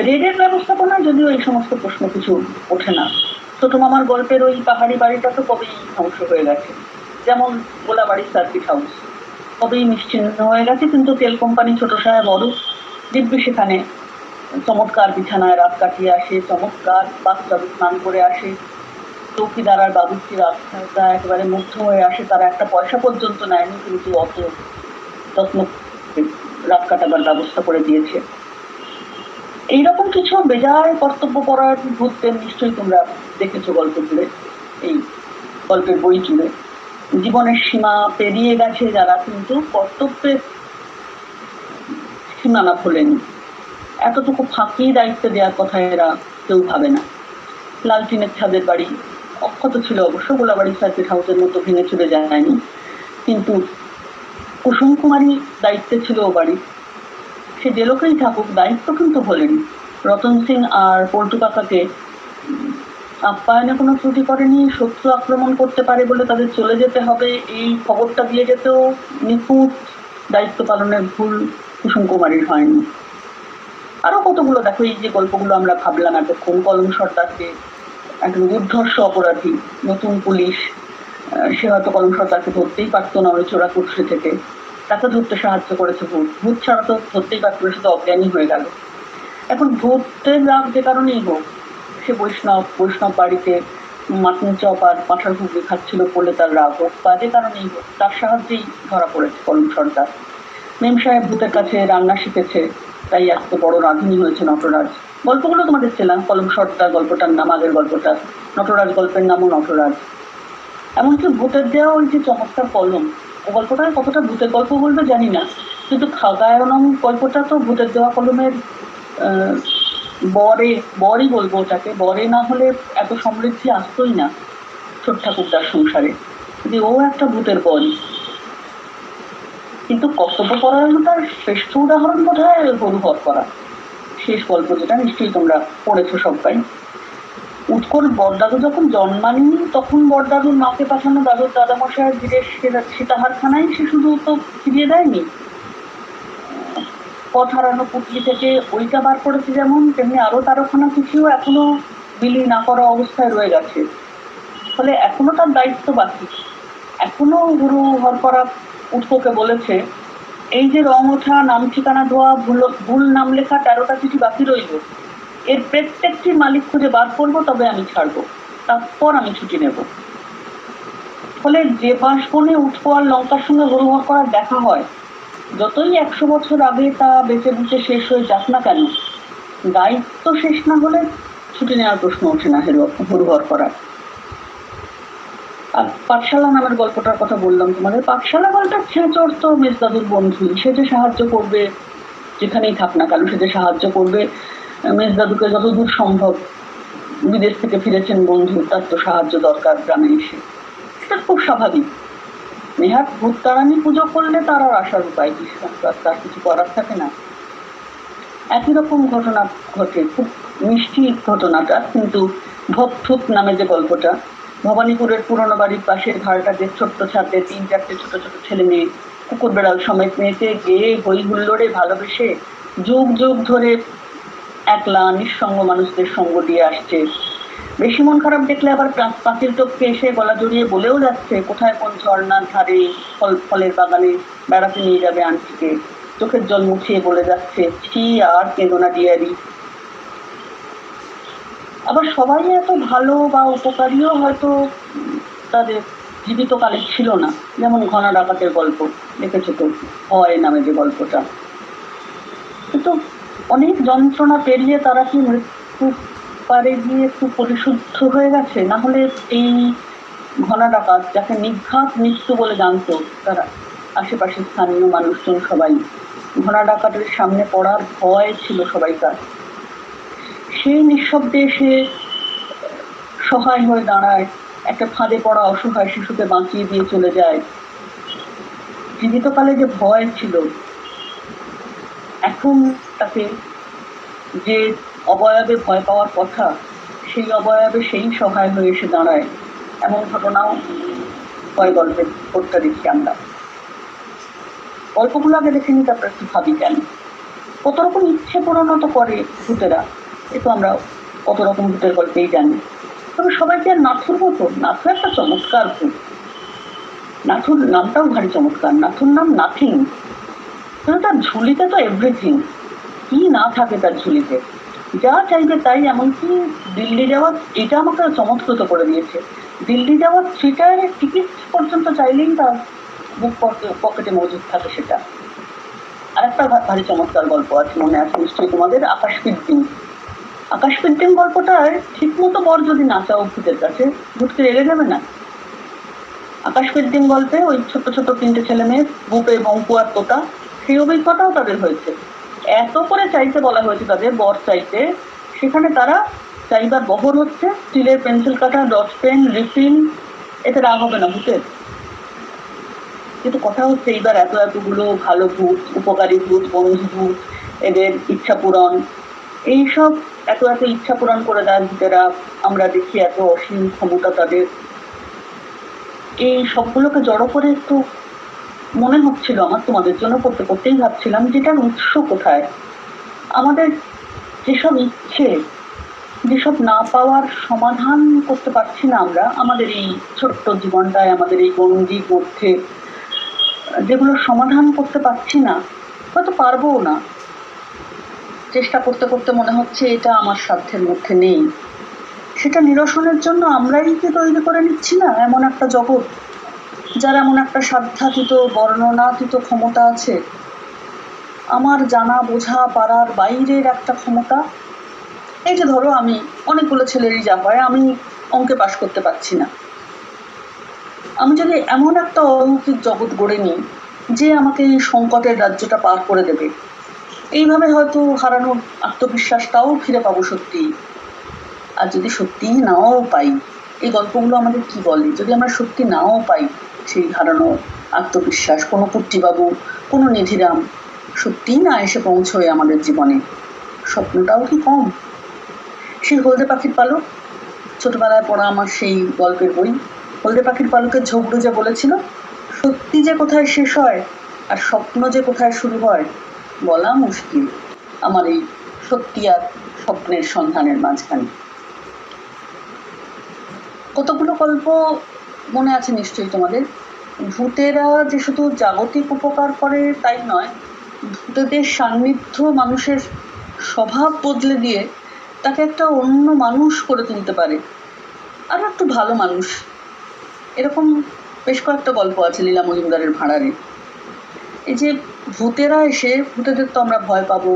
Speaker 4: রেডের ব্যবস্থাপনায় যদিও এই সমস্ত প্রশ্ন কিছু ওঠে না। ছোট মামার গল্পের ওই পাহাড়ি বাড়িটা তো কবেই ধ্বংস হয়ে গেছে, যেমন গোলাবাড়ির সার্কিট হাউস কবেই নিশ্চিহ্ন হয়ে গেছে, কিন্তু তেল কোম্পানি ছোট সাহেব অরূপ দিব্যি সেখানে চমৎকার বিছানায় রাত কাটিয়ে আসে, চমৎকার বাথটাবে স্নান করে আসে, চৌকিদার আর বাবুর্চির আস্থা একেবারে মুগ্ধ হয়ে আসে। তারা একটা পয়সা পর্যন্ত নেয়নি, কিন্তু অত যত্ন রাত কাটাবার ব্যবস্থা করে দিয়েছে। এইরকম কিছু বেজায় কর্তব্য পরায়ণ ভূতদের নিশ্চয়ই তোমরা দেখেছো গল্প জুড়ে, এই গল্পের বই জুড়ে। জীবনের সীমা পেরিয়ে গেছে যারা, কিন্তু কর্তব্যের সীমানা ভোলেনি। এতটুকু ফাঁকি দায়িত্ব দেওয়ার কথা এরা কেউ ভাবে না। লালটিনের ছাদের বাড়ি অক্ষত ছিল অবশ্য, গোলাবাড়ি সার্কিট হাউসের মতো ভেঙে চলে যায়নি, কিন্তু কুসুম কুমারী দায়িত্বে ছিল ও বাড়ি। সে যে লোকেই থাকুক দায়িত্ব কিন্তু ভোলেনি। রতন সিং আর পল্টু কাকাকে আপ্যায়নে কোনো ত্রুটি করেনি। শত্রু আক্রমণ করতে পারে বলে তাদের চলে যেতে হবে এই খবরটা দিয়ে যেতেও নিখুঁত দায়িত্ব পালনের ভুল কুসুম কুমারীর হয়নি। আরো কতগুলো দেখো, এই যে গল্পগুলো আমরা ভাবলাম এতক্ষণ, কলম সর্দারকে একজন দুর্ধর্ষ অপরাধী, নতুন পুলিশ, সে হয়তো কলম সর্দারকে ধরতেই পারতো না ওই চোরা কুঠরি থেকে, তাকে ধরতে সাহায্য করেছে ভূত। ভূত ছাড়া তো ধরতেই পারতো, সে তো অজ্ঞানী হয়ে গেল। এখন ভূতের রাগ যে কারণেই হোক, সে বৈষ্ণব বাড়িতে মাটন চপ আর পাঁঠার ঘুগনি খাচ্ছিল বলে তার রাগ হোক, বা যে কারণেই হোক, তার সাহায্যেই ধরা পড়েছে কলম সর্দার। মেম সাহেব ভূতের কাছে রান্না শিখেছে, তাই এত বড় রাঁধুনি হয়েছে নটরাজ। গল্পগুলো তোমাদের ছিলাম, কলম সর্দার গল্পটার নাম আগের গল্পটা, নটরাজ গল্পের নামও নটরাজ। এমনকি ভূতের দেওয়া ওই যে চমৎকার কলম, ও গল্পটা কতটা ভূতের গল্প বলবে জানি না, কিন্তু খাগায়নম গল্পটা তো ভূতের দেওয়া কলমের বরই বলবো ওটাকে, বরে না হলে এত সমৃদ্ধি আসতোই না ছোট ঠাকুরদার সংসারে, যে ও একটা ভূতের বরই। কিন্তু কর্তব্য পরায়ণতার শ্রেষ্ঠ উদাহরণ বোধ হয় হরুহর করা, শেষ গল্প যেটা নিশ্চয়ই তোমরা পড়েছো সবাই। উৎকল বড়দাদু যখন জন্মানি তখন বড়দাদুর মাকে পাঠানো দাদুর দাদামশাইয়ের ধীরে সীতাহারখানায় সে শুধু তো ফিরিয়ে দেয়নি, পথ হারানো পুটলি থেকে ওইটা বার করেছে যেমন, তেমনি আরো 13খানা কিছুও এখনো বিলি না করা অবস্থায় রয়ে গেছে। ফলে এখনো তার দায়িত্ব বাকি। এখনো গুরু হরকরা উৎকোকে বলেছে, এই যে রং ওঠা, নাম ঠিকানা দেওয়া, ভুল নাম লেখা 13টা চিঠি বাকি রইল, এর প্রত্যেকটি মালিক খুঁজে বার করবো, তবে আমি ছাড়বো, তারপর আমি ছুটি নেব। ফলে যে বাঁশবনে উৎকো আর লঙ্কার সঙ্গে গুরু হরকরার দেখা হয়, যতই 100 বছর আগে তা বেঁচে বুঝে শেষ হয়ে যাক না কেন, দায়িত্ব শেষ না হলে ছুটি নেওয়ার প্রশ্ন ওঠে না হরুহর করার। আর পাঠশালা নামের গল্পটার কথা বললাম তোমাদের। পাঠশালা গল্পের ছেঁচড় তো মেজদাদুর বন্ধুই, সে যে সাহায্য করবে যেখানেই থাক না কেন, সে যে সাহায্য করবে মেজদাদুকে যতদূর সম্ভব। বিদেশ থেকে ফিরেছেন বন্ধু, তার তো সাহায্য দরকার গ্রামে এসে, সেটা খুব স্বাভাবিক। নেহাত ভূত তারানি পুজো করলে তার আর আসার উপায় কি, তার কিছু করার থাকে না। একই রকম ঘটনা ঘটে, খুব মিষ্টি ঘটনাটা, কিন্তু ভবথুপ নামে যে গল্পটা, ভবানীপুরের পুরনো বাড়ির পাশের ঘাড়টা যে ছোট্ট ছাদে 3-4টে ছোট ছোট ছেলে মেয়ে কুকুর বেড়াল সমেত মেয়েতে গেয়ে হই হুল্লোড়ে ভালোবেসে যুগ যুগ ধরে একলা নিঃসঙ্গ মানুষদের সঙ্গ দিয়ে আসছে। বেশি মন খারাপ দেখলে আবার পাখির টপকে এসে গলা জড়িয়ে বলেও যাচ্ছে কোথায় কোন ঝর্ণার ধারে ফলের বাগানে বেড়াতে নিয়ে যাবে আন্টিকে, চোখের জল মুছিয়ে বলে যাচ্ছে ছি আর কেঁদো না ডিয়ারি। আবার সবাই এত ভালো বা উপকারীও হয়তো তাদের জীবিতকালে ছিল না। যেমন ঘনা ডাকাতের গল্প দেখেছো তো, হয় নামে যে গল্পটা। কিন্তু অনেক যন্ত্রণা পেরিয়ে তারা কি মৃত্যু পারে গিয়ে একটু পরিশুদ্ধ হয়ে গেছে? না হলে এই ঘনা ডাকাত, যাকে নিঘাত মৃত্যু বলে জানতো তারা আশেপাশের স্থানীয় মানুষজন সবাই, ঘনা ডাকাতের সামনে পড়ার ভয় ছিল সবাইকার। সেই নিঃশব্দে সে সহায় হয়ে দাঁড়ায়, একটা ফাঁদে পড়া অসহায় শিশুকে বাঁচিয়ে দিয়ে চলে যায়। জীবিতকালে যে ভয় ছিল এখন তাকে যে অবয়বে ভয় পাওয়ার কথা সেই অবয়বে সেই সহায় হয়ে এসে দাঁড়ায়, এমন ঘটনাও ভয় গল্পে করতে দেখি আমরা। গল্পগুলো আগে দেখে নিই, তারপর একটু ভাবি কেন। কত রকম ইচ্ছে পূরণ তো করে ভূতেরা, এ তো আমরা কত রকম ভূতের গল্পেই জানি। তবে সবাইকে আর নাথুর মতো, নাথু একটা চমৎকার ভূত। নাথুর নামটাও ভারী চমৎকার, নাথুর নাম নাথিং, কিন্তু তার ঝুলিতে তো এভরিথিং। কি না থাকে তার ঝুলিতে, যা চাইবে তাই। এমনকি দিল্লি যাওয়ার, এটা আমাকে চমৎকৃত করে দিয়েছে, দিল্লি যাওয়ার 3 টায়ারের টিকিট পর্যন্ত চাইলেই তার বুক পকেটে মজুদ থাকে সেটা। আর একটা ভারী চমৎকার গল্প আছে, মনে আছে নিশ্চয়ই তোমাদের, আকাশপীঠ ডিম। আকাশপীঠ ডিম গল্পটায় ঠিক মতো বর যদি না চাও ভূতের কাছে, ভূতকে রেগে যাবে না। আকাশপীঠ ডিম গল্পে ওই ছোট ছোট 3টে ছেলে মেয়ে, বুপে, বঙ্কু আর তোতা, সেই অভিজ্ঞতাও তাদের হয়েছে। এত করে চাইতে বলা হয়েছে তাদের, বর চাইতে, সেখানে তারা চাইবার বহর হচ্ছে স্টিলের পেন্সিল কাটা, ডট পেন, রিফিল। এতে রাগ হবে না ভূতের? কিন্তু কথা হচ্ছে এইবার এতগুলো ভালো ভূত, উপকারী ভূত, বন্ধু ভূত, এদের ইচ্ছা পূরণ, এইসব এত ইচ্ছা পূরণ করে দেয় ভূতেরা। আমরা দেখি এত অসীম ক্ষমতা তাদের। এই সবগুলোকে জড়ো করে একটু মনে হচ্ছিল আমার, তোমাদের জন্য করতেই ভাবছিলাম যেটার উৎস কোথায়। আমাদের যেসব ইচ্ছে, যেসব না পাওয়ার সমাধান করতে পারছি না আমরা আমাদের এই ছোট্ট জীবনটায়, আমাদের এই গণ্ডির মধ্যে, যেগুলো সমাধান করতে পারছি না, হয়তো পারবোও না, চেষ্টা করতে করতে মনে হচ্ছে এটা আমার সাধ্যের মধ্যে নেই, সেটা নিরসনের জন্য আমরাই কি তৈরি করে নিচ্ছি না এমন একটা জগৎ, যার এমন একটা সাধ্যাতীত, বর্ণনাতীত ক্ষমতা আছে, আমার জানা বোঝা পারার বাইরের একটা ক্ষমতা। এই যে ধরো, আমি অনেকগুলো ছেলেরই যা হয়, আমি অঙ্কে পাশ করতে পারছি না, আমি যদি এমন একটা অলৌকিক জগৎ গড়ে নিই যে আমাকে এই সংকটের রাজ্যটা পার করে দেবে, এইভাবে হয়তো হারানোর আত্মবিশ্বাসটাও ফিরে পাবো সত্যি। আর যদি সত্যি নাও পাই, এই গল্পগুলো আমাদের কি বলে, যদি আমরা সত্যি নাও পাই সেই হারানো আত্মবিশ্বাস, কোনো কুট্টিবাবু, কোনো নিধিরাম সত্যিই না এসে পৌঁছয় আমাদের জীবনে, স্বপ্নটাও কি কম? সেই হলদে পাখির পালক, ছোটবেলায় পড়া আমার সেই গল্পের বই, হলদে পাখির পালকের ঝগড়ু যে বলেছিল, সত্যি যে কোথায় শেষ হয় আর স্বপ্ন যে কোথায় শুরু হয় বলা মুশকিল আমার এই সত্যি আর স্বপ্নের সন্ধানের মাঝখানে। কতগুলো গল্প মনে আছে নিশ্চয়ই তোমাদের। ভূতেরা যে শুধু জাগতিক উপকার করে তাই নয়, ভূতেদের সান্নিধ্য মানুষের স্বভাব বদলে দিয়ে তাকে একটা অন্য মানুষ করে তুলতে পারে, আর একটু ভালো মানুষ। এরকম বেশ কয়েকটা গল্প আছে লীলা মজুমদারের ভাঁড়ারে। এই যে ভূতেরা এসে, ভূতেদের তো আমরা ভয় পাবো,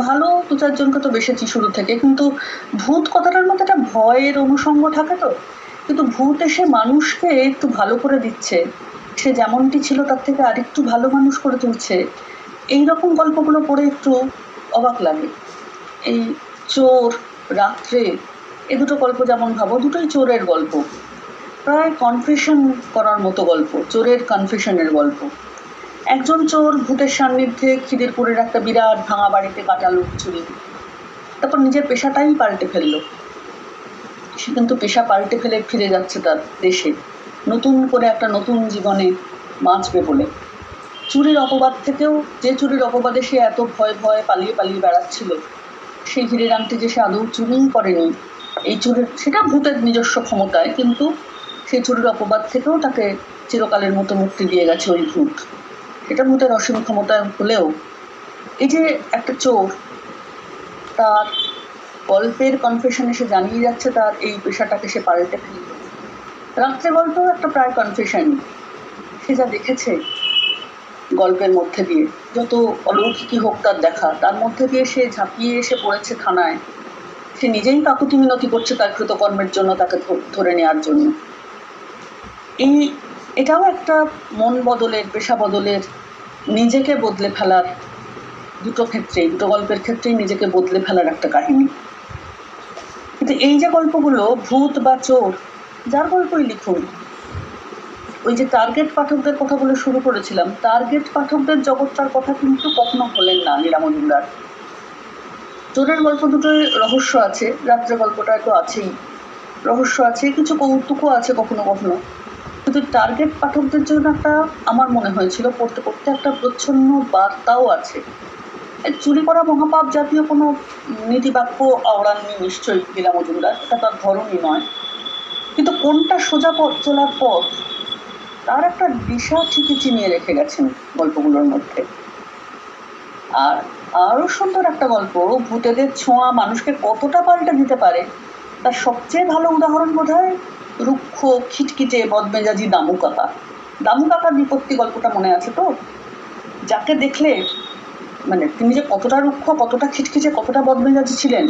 Speaker 4: ভালো 2-4 জনকে তো বেসেছি শুরু থেকে, কিন্তু ভূত কথাটার মধ্যে একটা ভয়ের অনুষঙ্গ থাকে তো। কিন্তু ভূত এসে মানুষকে একটু ভালো করে দিচ্ছে, সে যেমনটি ছিল তার থেকে আরেকটু ভালো মানুষ করে তুলছে, এইরকম গল্পগুলো পড়ে একটু অবাক লাগে। এই চোর, রাত্রে, এ দুটো গল্প যেমন ভাবো, দুটোই চোরের গল্প, প্রায় কনফেশন করার মতো গল্প, চোরের কনফেশনের গল্প। একজন চোর ভূতের সান্নিধ্যে খিদিরপুরের একটা বিরাট ভাঙা বাড়িতে কাটালো চুরি, তারপর নিজের পেশাটাই পাল্টে ফেললো। সে কিন্তু পেশা পাল্টে ফেলে ফিরে যাচ্ছে তার দেশে, নতুন করে একটা নতুন জীবনে বাঁচবে বলে। চুরির অপবাদ থেকেও, যে চুরির অপবাদে সে এত ভয় পালিয়ে বেড়াচ্ছিল, সেই হীরের আংটি যে সে আদৌ চুরিই করেনি, এই চুরির, সেটা ভূতের নিজস্ব ক্ষমতায়, কিন্তু সেই চুরির অপবাদ থেকেও তাকে চিরকালের মতো মুক্তি দিয়ে গেছে ওই ভূত, এটা ভূতের অসীম ক্ষমতায় হলেও। এই যে একটা চোর, তার গল্পের কনফেশনে সে জানিয়ে যাচ্ছে তার এই পেশাটাকে সে পাল্টে ফেলল। রাত্রে গল্পেও একটা প্রায় কনফেশন, সে যা দেখেছে গল্পের মধ্যে দিয়ে, যত অলৌকিকই হোক তার দেখা, তার মধ্যে দিয়ে সে ঝাঁপিয়ে এসে পড়েছে থানায়, সে নিজেই কাকুতি মিনতি করছে তার কৃতকর্মের জন্য, তাকে ধরে নেওয়ার জন্য। এটাও একটা মন বদলের, পেশা বদলের, নিজেকে বদলে ফেলার, দুটো ক্ষেত্রেই, দুটো গল্পের ক্ষেত্রেই নিজেকে বদলে ফেলার একটা কাহিনী। কিন্তু এই যে গল্পগুলো, ভূত বা চোর, যার গল্পই লিখুন, ওই যে টার্গেট পাঠকদের কথা বলে শুরু করেছিলাম, টার্গেট পাঠকদের জগৎটার কথা কিন্তু কখনো বলেন না লীলা মজুমদার। চোরের গল্প দুটোয় রহস্য আছে, রাত্রে গল্পটায় তো আছেই রহস্য আছে, কিছু কৌতুকও আছে কখনো কখনো, কিন্তু টার্গেট পাঠকদের জন্য একটা আমার মনে হয়েছিল পড়তে পড়তে একটা প্রচ্ছন্ন বার্তাও আছে। চুরি করা মহাপাপ জাতীয় কোনো নীতিবাক্য আওড়াননি নিশ্চয়ই লীলা মজুমদার, এটা তার ধরনই নয়, কিন্তু কোনটা সোজা পথ চলার পথ তার একটা দিশা ঠিকই চিনিয়ে রেখে গেছেন গল্পগুলোর মধ্যে। আর আরো সুন্দর একটা গল্প, ভূতেদের ছোঁয়া মানুষকে কতটা পাল্টে দিতে পারে তার সবচেয়ে ভালো উদাহরণ বোধহয় রুক্ষ খিটখিটে বদমেজাজি দামু কাকা। দামু কাকার বিপত্তি গল্পটা মনে আছে তো? যাকে দেখলে মানে তিনি যে কতটা রুক্ষ, কতটা খিটখিটে, কতটা বদমেজাজি ছিলেন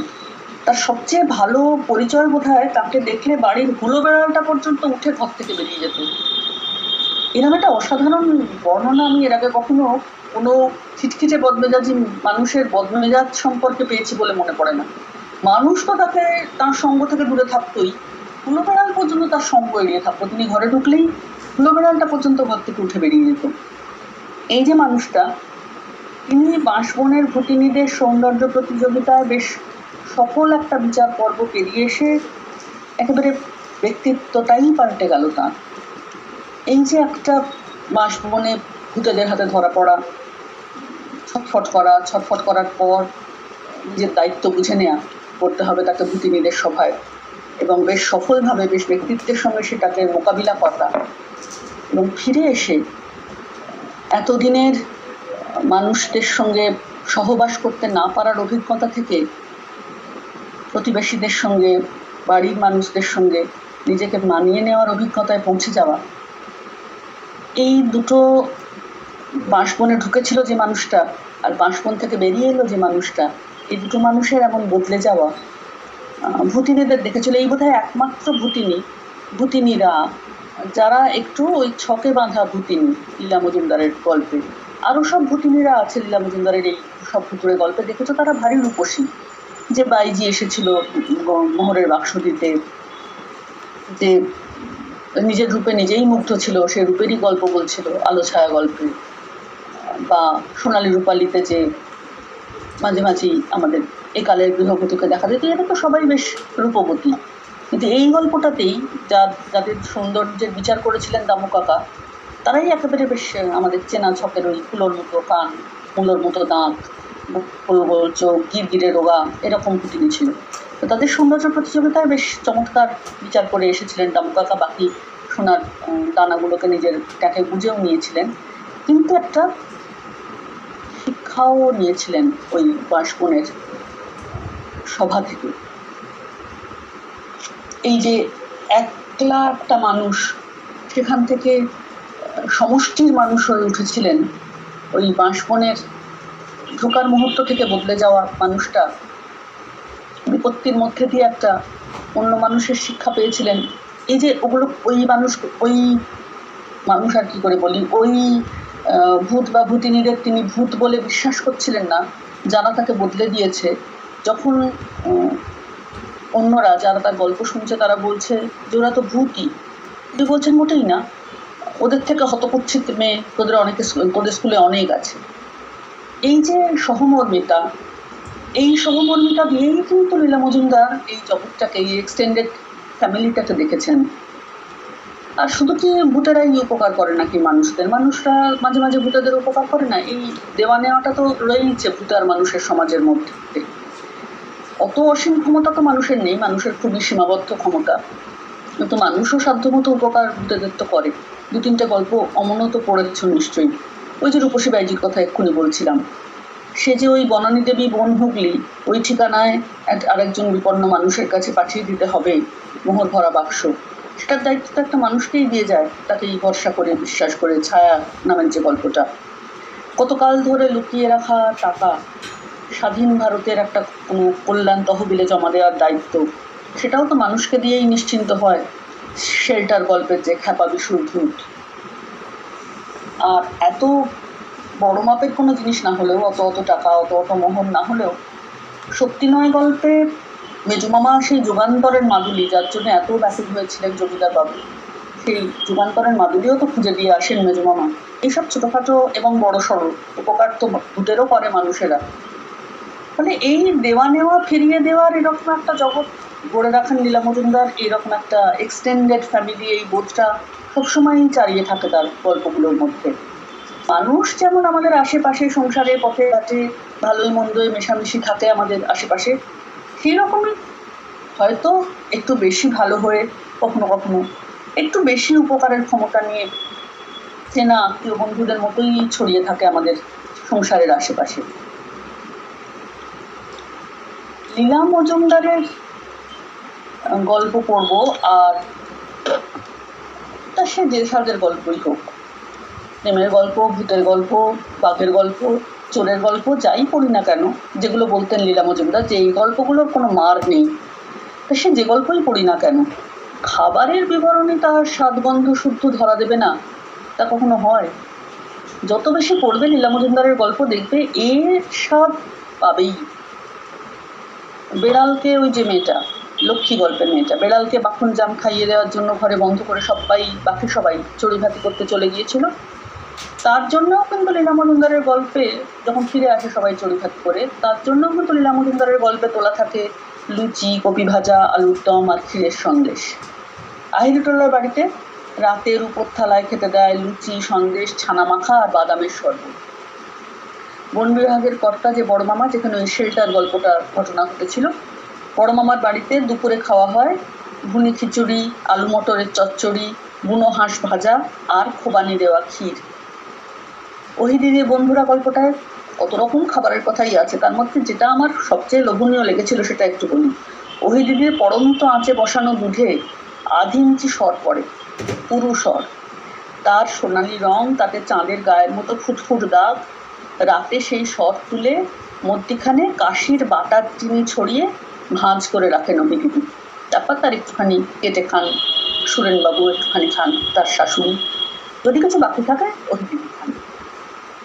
Speaker 4: তার সবচেয়ে ভালো পরিচয় বোধহয় তাকে দেখলে বাড়ির হুলো বেড়ালটা পর্যন্ত উঠে ঘর থেকে বেরিয়ে যেত। এরকম একটা অসাধারণ বর্ণনা আমি এর আগে কখনো কোনো খিটখিটে বদমেজাজি মানুষের বদমেজাজ সম্পর্কে পেয়েছি বলে মনে পড়ে না। মানুষ তো তাকে তার সঙ্গ থেকে দূরে থাকতোই, হুলো বেড়াল পর্যন্ত তার সঙ্গ এড়িয়ে থাকতো, তিনি ঘরে ঢুকলেই হুলো বেড়ালটা পর্যন্ত ঘর থেকে উঠে বেরিয়ে যেত। এই যে মানুষটা, তিনি বাঁশবনের ভুটিনীদের সৌন্দর্য প্রতিযোগিতায় বেশ সফল একটা বিচার পর্ব পেরিয়ে এসে একেবারে ব্যক্তিত্বটাই পাল্টে গেল তাঁর। এই যে একটা বাঁশবনে ভূতেদের হাতে ধরা পড়া, ছটফট করার পর নিজের দায়িত্ব বুঝে নেওয়া, করতে হবে তাকে ভূতিনীদের সভায়, এবং বেশ সফলভাবে বেশ ব্যক্তিত্বের সঙ্গে সেটাকে মোকাবিলা করা, এবং ফিরে এসে এতদিনের মানুষদের সঙ্গে সহবাস করতে না পারার অভিজ্ঞতা থেকে প্রতিবেশীদের সঙ্গে, বাড়ির মানুষদের সঙ্গে নিজেকে মানিয়ে নেওয়ার অভিজ্ঞতায় পৌঁছে যাওয়া, এই দুটো বাঁশবনে ঢুকেছিল যে মানুষটা আর বাঁশবন থেকে বেরিয়ে এলো যে মানুষটা, এই দুটো মানুষের এমন বদলে যাওয়া ভূতিনীদের দেখেছিল। এই বোধহয় একমাত্র ভূতিনীরা যারা একটু ওই ছকে বাঁধা ভূতিনী লীলা মজুমদারের গল্পে। আরও সব ভূতিনীরা আছে লীলা মজুমদারের এই সব ভুতুড়ে গল্পে, দেখেছো তারা ভারী রূপসী। যে বাইজি এসেছিল মোহরের বাক্স দিতে, যে নিজের রূপে নিজেই মুগ্ধ ছিল, সে রূপেরই গল্প বলছিল আলো ছায়া গল্পে, বা সোনালী রূপালীতে যে মাঝে মাঝেই আমাদের একালের গৃহবধূকে দেখা যেত, এরা তো সবাই বেশ রূপবতী। কিন্তু এই গল্পটাতেই যাদের সৌন্দর্যের বিচার করেছিলেন দামু কাকা, তারাই একেবারে বেশ আমাদের চেনা ছকের ওই ফুলোর মতো কান, মূলোর মতো দাঁত, গোল গোল চোখ, গিরগিরে রোগা, এরকম ভূতিনী ছিল। তো তাদের সৌন্দর্য প্রতিযোগিতায় বেশ চমৎকার বিচার করে এসেছিলেন দামু কাকা। বাকি সোনার দানাগুলোকে নিজের ট্যাকে বুঝেও নিয়েছিলেন, কিন্তু একটা শিক্ষাও নিয়েছিলেন ওই বাঁশবনের সভা থেকে। এই যে একলা একটা মানুষ সেখান থেকে সমষ্টির মানুষ হয়ে উঠেছিলেন, ওই বাঁশবনের ঢোকার মুহূর্ত থেকে বদলে যাওয়া মানুষটা বিপত্তির মধ্যে দিয়ে একটা অন্য মানুষের শিক্ষা পেয়েছিলেন। এই যে ওগুলো ওই মানুষ আর কি করে বলি, ওই ভূত বা ভূতিনীদের তিনি ভূত বলে বিশ্বাস করছিলেন না, যারা তাকে বদলে দিয়েছে। যখন অন্যরা যারা তার গল্প শুনছে তারা বলছে যে ওরা তো ভূতই, তিনি বলছেন মোটেই না, ওদের থেকে হতকুচ্ছিত মেয়ে তোদের স্কুলে অনেক আছে। এই যে সহমর্মিতা, এই সহমর্মিতা দিয়েই কিন্তু লীলা মজুমদার এই জগৎটাকে, এই এক্সটেন্ডেড ফ্যামিলিটাকে দেখেছেন। আর শুধু কি ভূতেরাই উপকার করে নাকি মানুষদের, মানুষরা মাঝে মাঝে ভূতেদের উপকার করে না? এই দেওয়া নেওয়াটা তো রয়েইছে ভূত আর মানুষের সমাজের মধ্যে। অত অসীম ক্ষমতা তো মানুষের নেই, মানুষের খুবই সীমাবদ্ধ ক্ষমতা, কিন্তু মানুষও সাধ্যমতো উপকার ভূতেদের তো করে। দু তিনটে গল্প অমনও তো পড়েছ নিশ্চয়ই। ওই যে রূপসী বাইজির কথা এক্ষুনি বলছিলাম, সে যে ওই বনানী দেবী বন হুগলি ওই ঠিকানায় আরেকজন বিপন্ন মানুষের কাছে পাঠিয়ে দিতে হবে মোহর ভরা বাক্স, সেটার দায়িত্ব তো একটা মানুষকেই দিয়ে যায়, তাকেই ভরসা করে বিশ্বাস করে। ছায়া নামের যে গল্পটা, কতকাল ধরে লুকিয়ে রাখা টাকা স্বাধীন ভারতের একটা কোনো কল্যাণ তহবিলে জমা দেওয়ার দায়িত্ব, সেটাও তো মানুষকে দিয়েই নিশ্চিন্ত হয়। শেল্টার গল্পের যে খ্যাপা বিশুর ভূত, আর এত বড় মাপের কোনো জিনিস না হলেও, অত টাকা অত মোহর না হলেও, সত্যি নয় গল্পে মেজুমামা সেই যুগান্তরের মাদুলি, যার জন্য এত ব্যাকুল হয়েছিলেন জমিদার বাবু, সেই যুগান্তরের মাদুলিও তো খুঁজে দিয়ে আসেন মেজমামা। এইসব ছোটখাটো এবং বড় সড়ো উপকার তো ভূতেরও করে মানুষেরা। ফলে এই দেওয়া নেওয়া ফিরিয়ে দেওয়ার এরকম একটা জগৎ গড়ে রাখেন লীলা মজুমদার। এইরকম একটা এক্সটেন্ডেড ফ্যামিলি, এই বোধটা সবসময়ই চালিয়ে থাকে তার গল্পগুলোর মধ্যে। মানুষ যেমন আমাদের আশেপাশে সংসারে পথে ঘাটে ভালোই মন্দই মেশামেশি থাকে আমাদের আশেপাশে, সেই রকমই হয়তো একটু বেশি ভালো হয়ে কখনো কখনো একটু বেশি উপকারের ক্ষমতা নিয়ে চেনা আত্মীয় বন্ধুদের মতোই ছড়িয়ে থাকে আমাদের সংসারের আশেপাশে। লীলা মজুমদারের গল্প পড়ব, আর তা সে যে সাজের গল্পই হোক, প্রেমের গল্প, ভূতের গল্প, বাঘের গল্প, চোরের গল্প, যাই পড়ি না কেন, যেগুলো বলতেন লীলা মজুমদার যে এই গল্পগুলোর কোনো মার নেই, তা সে যে গল্পই পড়ি না কেন খাবারের বিবরণে তার স্বাদগন্ধ শুদ্ধ ধরা দেবে না, তা কখনো হয়? যত বেশি পড়বে লীলা মজুমদারের গল্প দেখবে এর স্বাদ পাবেই। বেড়ালকে, ওই যে মেয়েটা, লক্ষ্মী গল্পের মেয়েটা, বেড়ালকে মাখন জাম খাইয়ে দেওয়ার জন্য ঘরে বন্ধ করে বাকি সবাই চড়ুইভাতি করতে চলে গিয়েছিল, তার জন্যও কিন্তু লীলা মজুমদারের গল্পে যখন ফিরে আসে সবাই চড়ুইভাতি করে, তার জন্যও কিন্তু লীলা মজুমদারের গল্পে তোলা থাকে লুচি, কপি ভাজা, আলুর দম আর ক্ষীরের সন্দেশ। আহিরিটোলার বাড়িতে রাতের উপর থালায় খেতে দেয় লুচি, সন্দেশ, ছানা মাখা আর বাদামের শরবত। বন বিভাগের কর্তা যে বড় মামা, যেখানে ওই শেল্টার গল্পটা ঘটনা ঘটেছিল, বড় মামার বাড়িতে দুপুরে খাওয়া হয় ভুনি খিচুড়ি, আলু মটরের চচ্চড়ি, বুনো হাঁস ভাজা আর খোবানি দেওয়া ক্ষীর। ওহি দিদির বন্ধুরা গল্পটায় কত রকম খাবারের কথাই আছে, তার মধ্যে যেটা আমার সবচেয়ে লোভনীয় লেগেছিল সেটা একটু বলি। ওহি দিদির পড়ন্ত আঁচে বসানো দুধে 1/2 ইঞ্চি সর পড়ে, পুরু সর, তার সোনালি রং, তাতে চাঁদের গায়ের মতো ফুটফুট দাগ। রাতে সেই সর তুলে মধ্যিখানে কাশির বাটার চিনি ছড়িয়ে ভাঁজ করে রাখেন ওহি দিদি। তারপর তার একটুখানি কেটে খান সুরেনবাবু, একটুখানি খান তার শাশুড়ি, যদি কিছু বাকি থাকে ওহি দিদি খান।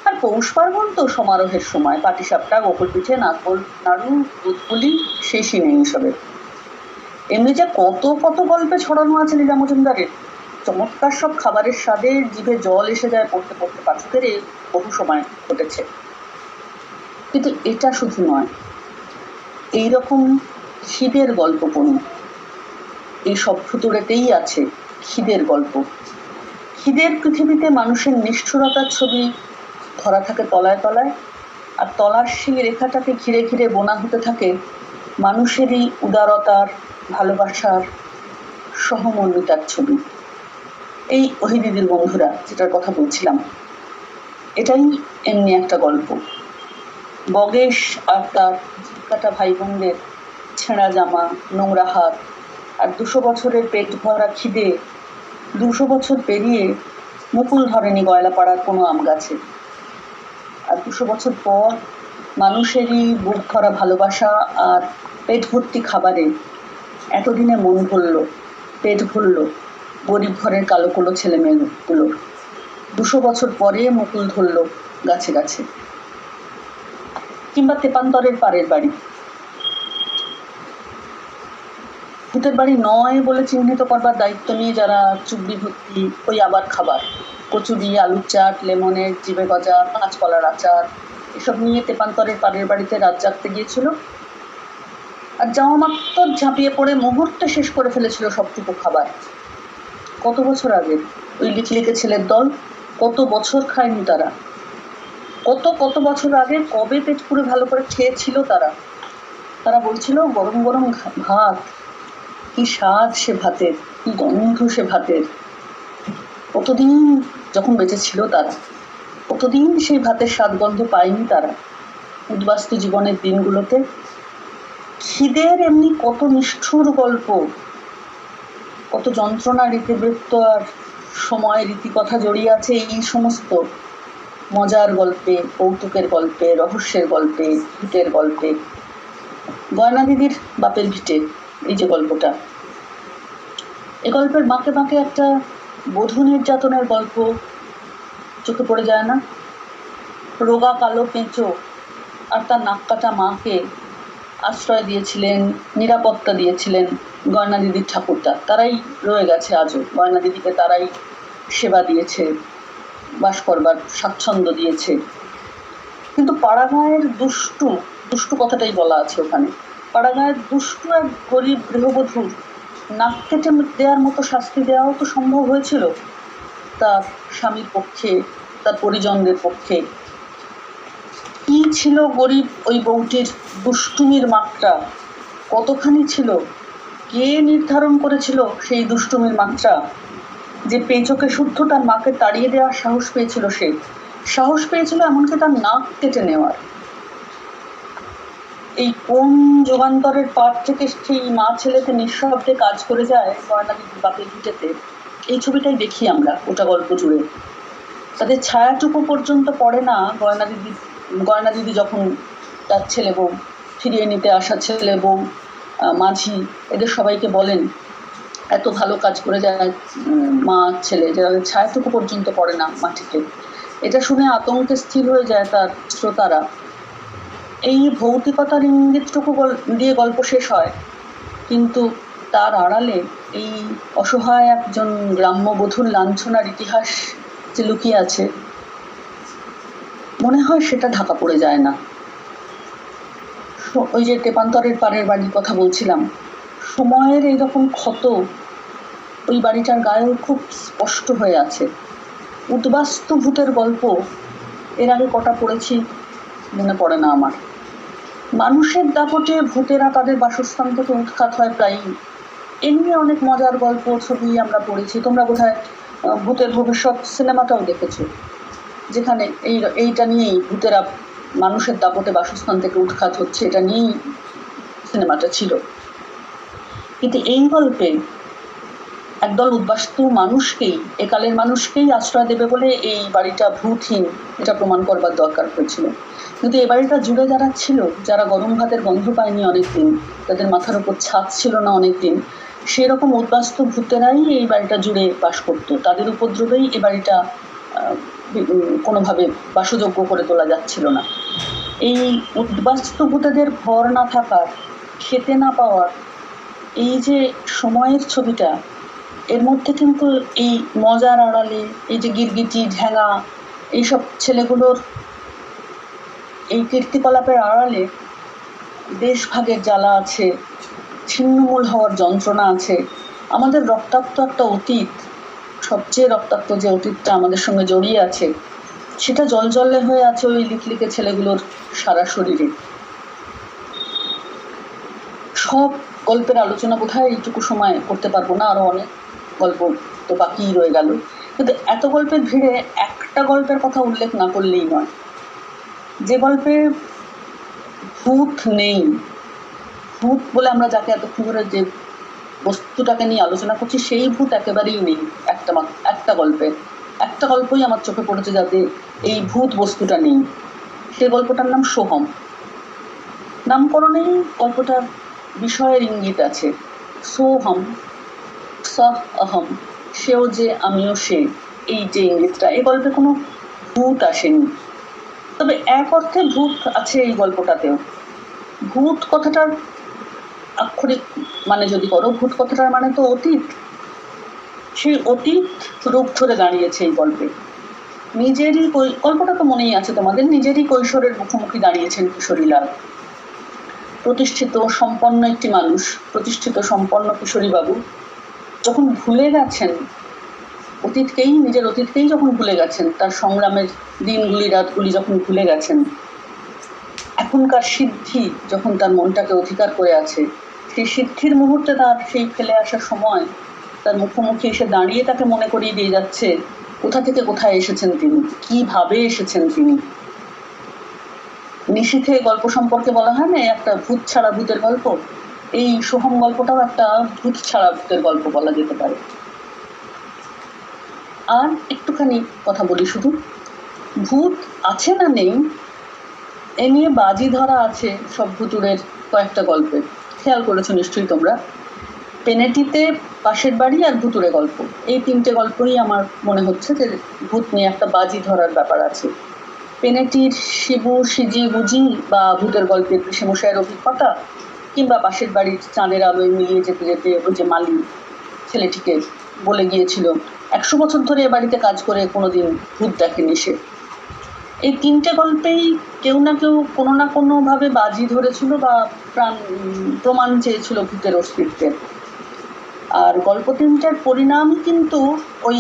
Speaker 4: আর পৌষ পার্বণ তো সমারোহের সময়, পাটিসাপটা, গোকুল পিঠে, নারকোল নাড়ু, দুধপুলি, শেষই নেই এসবের। এমনি যে কত কত গল্পে ছড়ানো আছে লীলা মজুমদারের, চমৎকার সব খাবারের স্বাদে জিভে জল এসে যায় পড়তে পড়তে, পাঠকের বহু সময় ঘটেছে। কিন্তু এটা শুধু নয়, এইরকম খিদের গল্প পড়ুন। এই সব ভুতুড়েতেই আছে খিদের গল্প। খিদের পৃথিবীতে মানুষের নিষ্ঠুরতার ছবি ধরা থাকে তলায় তলায়, আর তলার সেই রেখাটাকে ঘিরে ঘিরে বোনা হতে থাকে মানুষেরই উদারতার, ভালোবাসার, সহমর্মিতার ছবি। এই ওহি দিদির বন্ধুরা, যেটার কথা বলছিলাম, এটাই এমনি একটা গল্প। বগেশ আর তার কাটা ভাই বোনদের ছেঁড়া জামা, নোংরা হাত, আর 200 বছরের পেট ভরা খিদে। 200 বছর পেরিয়ে মুকুল ধরেনি গয়লাপাড়ার কোনো আম গাছে, আর 200 বছর পর মানুষেরই বুক ভরা ভালোবাসা আর পেট ভর্তি খাবারে এতদিনে মন ভরল, পেট ভরল গরিব ঘরের কালো কালো ছেলে মেয়েগুলোর। 200 বছর পরে মুকুল ধরল গাছে গাছে। কিংবা তেপান্তরের পাড়ের বাড়ি, ভূতের বাড়ি নয় বলে চিহ্নিত করবার দায়িত্ব নিয়ে যারা চুবড়ি ভর্তি ওই আবার খাবার, কচুরি, আলুর চাট, লেমনের, জিভে গজা, কাঁচকলার আচার, এসব নিয়ে তেপান্তরের পাড়ের বাড়িতে রাত জাগতে গিয়েছিল, আর যাওয়া মাত্র ঝাঁপিয়ে পড়ে মুহূর্তে শেষ করে ফেলেছিল সবটুকু খাবার। কত বছর আগে ওই লিখলিকে ছেলের দল, কত বছর খায়নি তারা, কত কত বছর আগে কবে পেট পুরে ভালো করে খেয়েছিল তারা। তারা বলছিল গরম গরম ভাত, কি স্বাদ সে ভাতের, কি গন্ধ সে ভাতের। কতদিন যখন বেঁচে ছিল তারা, কতদিন সেই ভাতের স্বাদ গন্ধ পায়নি তারা উদ্বাস্তু জীবনের দিনগুলোতে। খিদের এমনি কত নিষ্ঠুর গল্প, কত যন্ত্রণা, রীতিবৃত্ত আর সময় রীতিকথা জড়িয়ে আছে এই সমস্ত মজার গল্পে, কৌতুকের গল্পে, রহস্যের গল্পে, ভূতের গল্পে। গয়না দিদির বাপের ভিটে, এই যে গল্পটা, এই গল্পের বাঁকে বাঁকে একটা বধূ নির্যাতনের গল্প চোখে পড়ে যায় না? রোগা কালো পেঁচো আর তার নাক কাটা মাকে আশ্রয় দিয়েছিলেন, নিরাপত্তা দিয়েছিলেন গয়না দিদির ঠাকুরদা, তারাই রয়ে গেছে আজও। গয়না দিদিকে তারাই সেবা দিয়েছে, বাস করবার স্বাচ্ছন্দ্য দিয়েছে। কিন্তু পাড়াগাঁয়ের দুষ্টু দুষ্টু কথাটাই বলা আছে ওখানে, পাড়াগাঁয়ের দুষ্টু এক গরিব গৃহবধূর নাক কেটে দেওয়ার মতো শাস্তি দেওয়াও তো সম্ভব হয়েছিল তার স্বামীর পক্ষে, তার পরিজনদের পক্ষে। কি ছিল গরিব ওই বউটির দুষ্টুমির মাত্রা, কতখানি ছিল, কে নির্ধারণ করেছিল সেই দুষ্টুমির মাত্রা, যে পেঁচোকে শুদ্ধ তার মাকে তাড়িয়ে দেওয়ার সাহস পেয়েছিল? সে সাহস পেয়েছিল এমনকি তার নাক কেটে নেওয়ার। এই কোন যুগান্তরের পার থেকে সেই মা ছেলেতে নিঃশব্দে কাজ করে যায় গয়না দিদি বাপের ভিটেতে, এই ছবিটাই দেখি আমরা ওটা গল্প জুড়ে। তাদের ছায়াটুকু পর্যন্ত পড়ে না। গয়না দিদি যখন তার ছেলে বউ ফিরিয়ে নিতে আসা ছেলে বউ, মাঝি, এদের সবাইকে বলেন এত ভালো কাজ করে যায় মা ছেলে, যারা ছায়াটুকু পর্যন্ত পড়ে না মাটিতে। এটা শুনে আতঙ্কে স্থির হয়ে যায় তার শ্রোতারা। এই ভৌতিকতার ইঙ্গিতটুকু দিয়ে গল্প শেষ হয়, কিন্তু তার আড়ালে এই অসহায় একজন গ্রাম্যবধূর লাঞ্ছনার ইতিহাস যে লুকিয়ে আছে, মনে হয় সেটা ঢাকা পড়ে যায় না। ওই যে তেপান্তরের পাড়ের বাড়ির কথা বলছিলাম, সময়ের এইরকম ক্ষত ওই বাড়িটার গায়েও খুব স্পষ্ট হয়ে আছে। উদ্বাস্তু ভূতের গল্প এর আগে কটা পড়েছি মনে পড়ে না আমার। মানুষের দাপটে ভূতেরা তাদের বাসস্থান থেকে উৎখাত হয় প্রায়ই। এ নিয়ে অনেক মজার গল্প ছবি আমরা পড়েছি। তোমরা বোধহয় ভূতের ভবিষ্যৎ সিনেমাটাও দেখেছো, যেখানে এইটা নিয়েই ভূতেরা মানুষের দাপটে বাসস্থান থেকে উৎখাত হচ্ছে, এটা নিয়েই সিনেমাটা ছিল। কিন্তু এই গল্পে একদল উদ্বাস্তু মানুষকেই, একালের মানুষকেই আশ্রয় দেবে বলে এই বাড়িটা ভূতহীন এটা প্রমাণ করবার দরকার হয়েছিল। কিন্তু এই বাড়িটা জুড়ে যারা ছিল, যারা গরম ভাতের গন্ধ পায়নি অনেকদিন, তাদের মাথার উপর ছাদ ছিল না অনেকদিন, সেরকম উদ্বাস্তু ভূতেরাই এই বাড়িটা জুড়ে বাস করতো। তাদের উপদ্রবেই এই বাড়িটা কোনোভাবে বাসযোগ্য করে তোলা যাচ্ছিল না। এই উদ্বাস্তু ভূতেদের ঘর না থাকার, খেতে না পাওয়ার এই যে সময়ের ছবিটা, এর মধ্যে কিন্তু এই মজার আড়ালে এই যে গিরগিটি ঝ্যাঙা এইসব ছেলেগুলোর এই কীর্তিকলাপের আড়ালে দেশভাগের জ্বালা আছে, ছিন্নমূল হওয়ার যন্ত্রণা আছে, আমাদের রক্তাক্ত একটা অতীত, সবচেয়ে রক্তাক্ত যে অতীতটা আমাদের সঙ্গে জড়িয়ে আছে, সেটা জলজলে হয়ে আছে ওই লিকলিকে ছেলেগুলোর সারা শরীরে। সব গল্পের আলোচনা বোধহয় এইটুকু সময় করতে পারবো না, আরো অনেক গল্প তো বাকিই রয়ে গেল। কিন্তু এত গল্পের ভিড়ে একটা গল্পের কথা উল্লেখ না করলেই নয়, যে গল্পে ভূত নেই, ভূত বলে আমরা যাকে এতক্ষণ ধরে যে বস্তুটাকে নিয়ে আলোচনা করছি, সেই ভূত একেবারেই নেই। একটা গল্পই আমার চোখে পড়েছে যাতে এই ভূত বস্তুটা নেই। সেই গল্পটার নাম সোহম। নামকরণেই গল্পটার বিষয়ের ইঙ্গিত আছে। সোহম, সহ অহম, সেও যে আমিও সে, এই যে ইঙ্গিতটা, এই গল্পে কোনো ভূত আসেনি। তবে এক অর্থে ভূত আছে এই গল্পটাতেও। ভূত কথাটার আক্ষরিক মানে যদি করো, ভূত কথাটার মানে তো অতীত। সেই অতীত রূপ ধরে দাঁড়িয়েছে এই গল্পে। গল্পটা তো মনেই আছে তোমাদের, নিজেরই কৈশোরের মুখোমুখি দাঁড়িয়েছেন কিশোরীলাল। প্রতিষ্ঠিত সম্পন্ন একটি মানুষ, প্রতিষ্ঠিত সম্পন্ন কিশোরীবাবু যখন ভুলে গেছেন অতীতকেই, নিজের অতীতকেই যখন ভুলে গেছেন, তার সংগ্রামের দিনগুলি রাতগুলি যখন ভুলে গেছেন, এখনকার সিদ্ধি যখন তার মনটাকে অধিকার করে আছে, সেই সিদ্ধির মুহূর্তে তার সেই ফেলে আসার সময় তার মুখোমুখি এসে দাঁড়িয়ে তাকে মনে করিয়ে দিয়ে যাচ্ছে কোথা থেকে কোথায় এসেছেন তিনি, কিভাবে এসেছেন তিনি। নিশীথে গল্প সম্পর্কে বলা হয় না একটা ভূত ছাড়া ভূতের গল্প, এই সোহম গল্পটাও একটা ভূত ছাড়া ভূতের গল্প বলা যেতে পারে। আর একটুখানি কথা বলি, শুধু ভূত আছে না নেই এ নিয়ে বাজি ধরা আছে সব ভুতুড়ের কয়েকটা গল্পে। খেয়াল করেছো নিশ্চয়ই তোমরা। পেনেটিতে পাশের বাড়ি আর ভুতুড়ে গল্প, এই তিনটে গল্পই আমার মনে হচ্ছে যে ভূত নিয়ে একটা বাজি ধরার ব্যাপার আছে। পেনেটির শিবু সিজি বুঝি বা ভূতের গল্পের পিসেমশাইয়ের অভিজ্ঞতা, কিংবা পাশের বাড়ির চাঁদের আলোয় মিলিয়ে যেতে যেতে ওই যে মালি ছেলেটিকে বলে গিয়েছিল 100 বছর ধরে এ বাড়িতে কাজ করে কোনোদিন ভূত দেখেনি সে। এই 3টে গল্পেই কেউ না কেউ কোনো না কোনোভাবে বাজি ধরেছিল বা প্রমাণ চেয়েছিল ভূতের অস্তিত্বের। আর গল্প 3টার পরিণামই কিন্তু ওই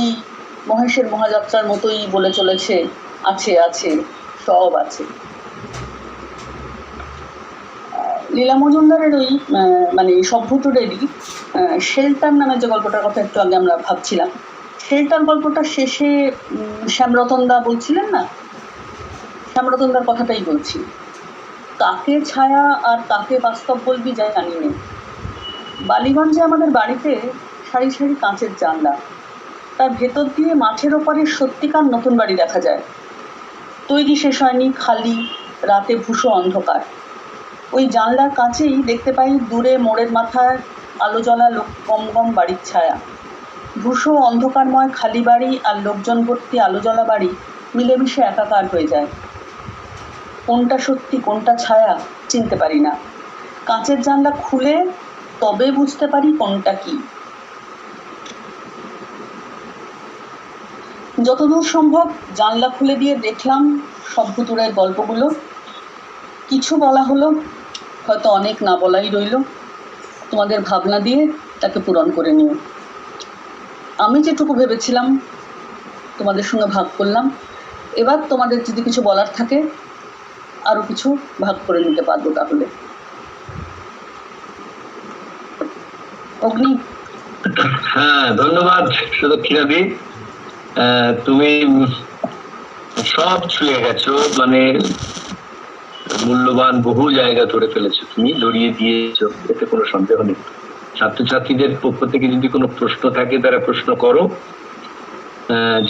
Speaker 4: মহেশের মহাযাত্রার মতোই বলে চলেছে, আছে আছে সব আছে। লীলা মজুমদারের ওই মানে সভ্যতুরেরই শেল্টার নামের যে গল্পটার কথা একটু আগে আমরা ভাবছিলাম, শেল্টার গল্পটা শেষে শ্যামরতন দা বলছিলেন না, শ্যামরতন দার কথাটাই বলছি। কাকে ছায়া আর কাকে বাস্তব বলবি জানি নেই। বালিগঞ্জে আমাদের বাড়িতে সারি সারি কাঁচের জানলা, তার ভেতর দিয়ে মাঠের ওপারে সত্যিকার নতুন বাড়ি দেখা যায়। তৈরি শেষ হয়নি, খালি, রাতে ভূষো অন্ধকার। ওই জানলার কাছেই দেখতে পাই দূরে মোড়ের মাথায় আলো জ্বলা গম গম বাড়ির ছায়া। ভূষো অন্ধকারময় খালি বাড়ি আর লোকজন ভর্তি আলো জ্বলা বাড়ি মিলেমিশে একাকার হয়ে যায়। কোনটা সত্যি কোনটা ছায়া চিনতে পারি না। কাঁচের জানলা খুলে তবে বুঝতে পারি কোনটা কি। যতদূর সম্ভব জানলা খুলে দিয়ে দেখলাম সভ্যতুরের গল্পগুলো। কিছু বলা হলো, হয়তো অনেক না বলাই রইল। তোমাদের ভাবনা দিয়ে তাকে পূরণ করে নিও। আমি যেটুকু ভেবেছিলাম তোমাদের সঙ্গে ভাগ করলাম। এবার তোমাদের যদি কিছু বলার থাকে আরো কিছু ভাগ করে নিতে পারবো তাহলে। অগ্নি।
Speaker 1: হ্যাঁ, ধন্যবাদ সুদক্ষিণাদি। তুমি সব ছুঁয়ে গেছো, মানে মূল্যবান বহু জায়গা ধরে ফেলেছো, তুমি জড়িয়ে দিয়েছো, এতে কোনো সন্দেহ নেই। ছাত্রছাত্রীদের পক্ষ থেকে যদি কোনো প্রশ্ন থাকে তারা প্রশ্ন করো।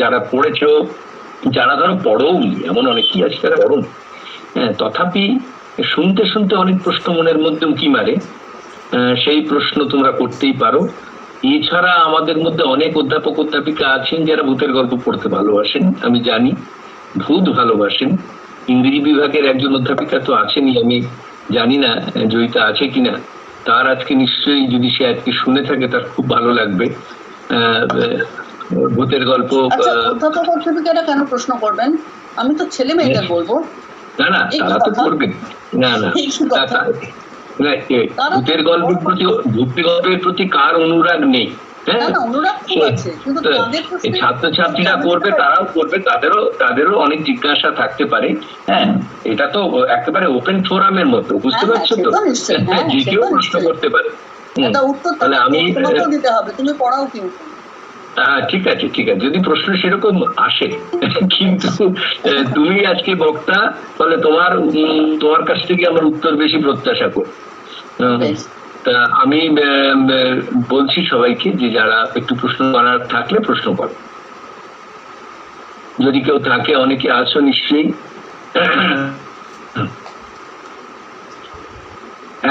Speaker 1: যারা পড়েছো, যারা ধরো পড়োনি, এমন অনেকেই আছে যারা পড়ো, হ্যাঁ, তথাপি শুনতে শুনতে অনেক প্রশ্ন মনের মধ্যে উঁকি মারে, সেই প্রশ্ন তোমরা করতেই পারো। এছাড়া আমাদের মধ্যে অনেক অধ্যাপক অধ্যাপিকা আছেন যারা ভূতের গল্প পড়তে ভালোবাসেন, আমি জানি, ভূত ভালোবাসেন। ইংরেজি বিভাগের একজন অধ্যাপিকা তো আছেনই, আমি জানি না জয়িতা আছে কিনা। তার আজকে নিশ্চয়ই, যদি সে আজকে শুনে থাকে, তার খুব ভালো লাগবে ভূতের গল্প।
Speaker 4: অধ্যাপক অধ্যাপিকারা কেন প্রশ্ন করবেন? আমি তো ছেলে মেয়েদের বলবো।
Speaker 1: না না, তারা তো করবেন। না না, ভূতের গল্পের প্রতি, ভূতের গল্পের প্রতি কার অনুরাগ নেই? ছাত্রছাত্রীরা করবে, তারাও করবে, তাদেরও অনেক জিজ্ঞাসা থাকতে পারে। হ্যাঁ, এটা তো একেবারে ওপেন ফোরামের মতো, বুঝতে পারছো তো? যে কেউ প্রশ্ন করতে পারে। তাহলে আমি
Speaker 4: তুমি পড়াও কিন্তু।
Speaker 1: হ্যাঁ, ঠিক আছে ঠিক আছে, যদি প্রশ্ন সেরকম আসে। কিন্তু তুমি আজকে বক্তা, তাহলে তোমার কাছ থেকে আমার উত্তর বেশি প্রত্যাশা করি। তা আমি বলছি সবাইকে যে যারা একটু প্রশ্ন করার থাকলে প্রশ্ন করো, যদি কেউ থাকে। অনেকে আছো নিশ্চয়ই।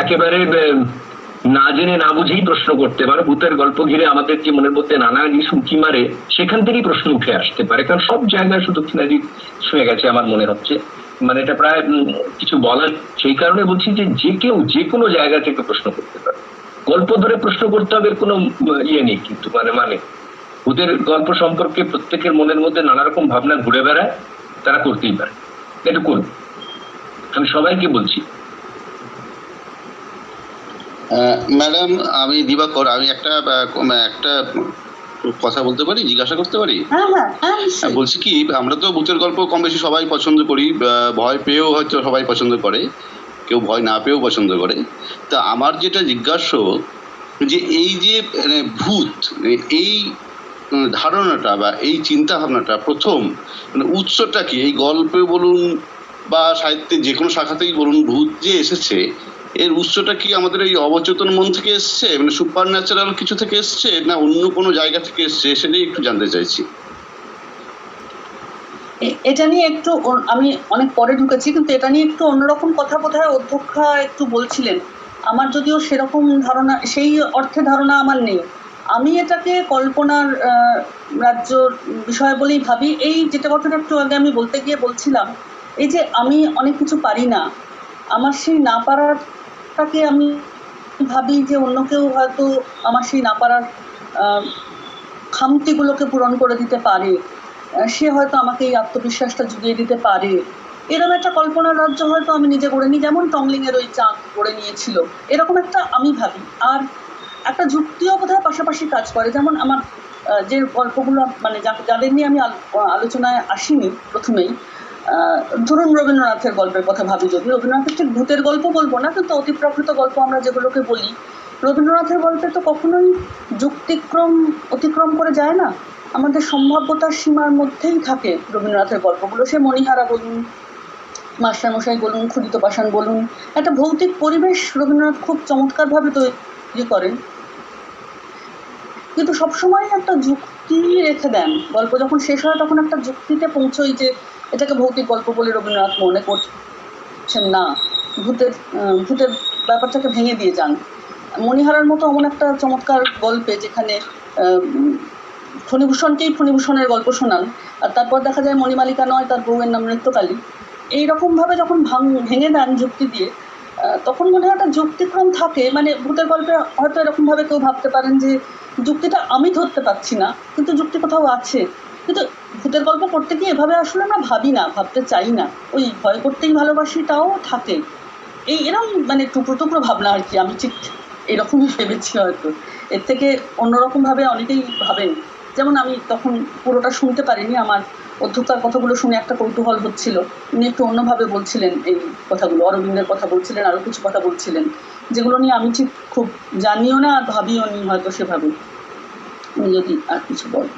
Speaker 1: একেবারে না জেনে না বুঝেই প্রশ্ন করতে পারো। ভূতের গল্প ঘিরে আমাদের যে মনের মধ্যে নানা জিনিস উঁকি মারে, সেখান থেকেই প্রশ্ন উঠে আসতে পারে, কারণ সব জায়গায় শুধু দক্ষিণাদি ছুঁয়ে গেছে আমার মনে হচ্ছে। মানে এটা প্রায় কিছু বলার, সেই কারণে বলছি যে কেউ যে কোনো জায়গা থেকে প্রশ্ন করতে পারে। গল্প ধরে প্রশ্ন করতে হবে কোনো ইয়ে নেই, কিন্তু মানে ভূতের গল্প সম্পর্কে প্রত্যেকের মনের মধ্যে নানা রকম ভাবনা ঘুরে বেড়ায়, তারা করতেই পারে, এটা করুন। আমি সবাইকে বলছি।
Speaker 5: ম্যাডাম, আমি দিবাকর, আমি একটা কথা বলতে পারি, জিজ্ঞাসা করতে পারি? বলছি কি, আমরা তো ভূতের গল্প কম বেশি সবাই পছন্দ করি, ভয় পেয়েও হয়তো সবাই পছন্দ করে, কেউ ভয় না পেয়েও পছন্দ করে। তা আমার যেটা জিজ্ঞাসা, যে এই যে ভূত, এই ধারণাটা বা এই চিন্তা ভাবনাটা প্রথম উৎসটা কি? এই গল্পে বলুন বা সাহিত্যে যে কোনো শাখাতেই বলুন, ভূত যে এসেছে, এর উৎসটা কি আমাদের এই অবচেতন মন থেকে এসছে, মানে সুপার ন্যাচারাল কিছু থেকে এসছে, না অন্য কোনো জায়গা থেকে এসছে? সেটাই একটু জানতে চাইছি।
Speaker 4: এটা নিয়ে একটু আমি অনেক পরে ঢুকেছি, কিন্তু এটা নিয়ে একটু অন্যরকম কথা বোধহয় অধ্যক্ষা একটু বলছিলেন। আমার যদিও সেরকম ধারণা, সেই অর্থে ধারণা আমার নেই। আমি এটাকে কল্পনার রাজ্যর বিষয় বলেই ভাবি। এই যেটা কথাটা একটু আগে আমি বলতে গিয়ে বলছিলাম এই যে আমি অনেক কিছু পারি না, আমার সেই না পারাটাকে আমি ভাবি যে অন্য কেউ হয়তো আমার সেই না পারার খামতিগুলোকে পূরণ করে দিতে পারে, সে হয়তো আমাকে এই আত্মবিশ্বাসটা জুগিয়ে দিতে পারে, এরকম একটা কল্পনার রাজ্য হয়তো আমি নিজে করে নিই, যেমন টংলিংয়ের ওই চাঁদ করে নিয়েছিল, এরকম একটা আমি ভাবি। আর একটা যুক্তিও বোধহয় পাশাপাশি কাজ করে, যেমন আমার যে গল্পগুলো মানে যাদের নিয়ে আমি আলোচনায় আসিনি প্রথমেই, ধরুন রবীন্দ্রনাথের গল্পের কথা ভাবি, যদি রবীন্দ্রনাথের ঠিক ভূতের গল্প বলবো না, কিন্তু অতিপ্রাকৃত গল্প আমরা যেগুলোকে বলি, রবীন্দ্রনাথের গল্পে তো কখনোই অতিক্রম করে যায় না, আমাদের সম্ভাব্যতার সীমার মধ্যেই থাকে রবীন্দ্রনাথের গল্পগুলো। সে মণিহারা বলুন, মাস্টারমশাই বলুন, ক্ষুদিত পাষাণ বলুন, একটা ভৌতিক পরিবেশ রবীন্দ্রনাথ খুব চমৎকারভাবে তৈরি করেন, কিন্তু সবসময় একটা যুক্তি রেখে দেন। গল্প যখন শেষ হয় তখন একটা যুক্তিতে পৌঁছই যে এটাকে ভৌতিক গল্প বলে রবীন্দ্রনাথ মনে করছেন না, ভূতের ব্যাপারটাকে ভেঙে দিয়ে যান। মণিহারার মতো এমন একটা চমৎকার গল্পে যেখানে ফণিভূষণকেই ফণিভূষণের গল্প শোনান, আর তারপর দেখা যায় মণিমালিকা নয়, তার বউয়ের নাম নৃত্যকালী, এইরকমভাবে যখন ভেঙে দেন যুক্তি দিয়ে, তখন মনে হয় একটা যুক্তিক্রম থাকে। মানে ভূতের গল্পে হয়তো এরকমভাবে কেউ ভাবতে পারেন যে যুক্তিটা আমি ধরতে পারছি না, কিন্তু যুক্তি কোথাও আছে। কিন্তু ভূতের গল্প করতে গিয়ে এভাবে আসলে আমরা ভাবি না, ভাবতে চাই না, ওই ভয় করতেই ভালোবাসিটাও থাকে, এরকম মানে টুকরো টুকরো ভাবনা আর কি। আমি ঠিক এরকমই ভেবেছি, হয়তো এর থেকে অন্যরকমভাবে অনেকেই ভাবেন। যেমন আমি তখন পুরোটা শুনতে পারিনি, আমার অধ্যক্ষার কথাগুলো শুনে একটা কৌতূহল হচ্ছিল, উনি একটু অন্যভাবে বলছিলেন এই কথাগুলো, অরবিন্দের কথা বলছিলেন, আরও কিছু কথা বলছিলেন যেগুলো নিয়ে আমি ঠিক খুব জানিও না আর ভাবিও নি হয়তো সেভাবে। উনি যদি আর কিছু বলেন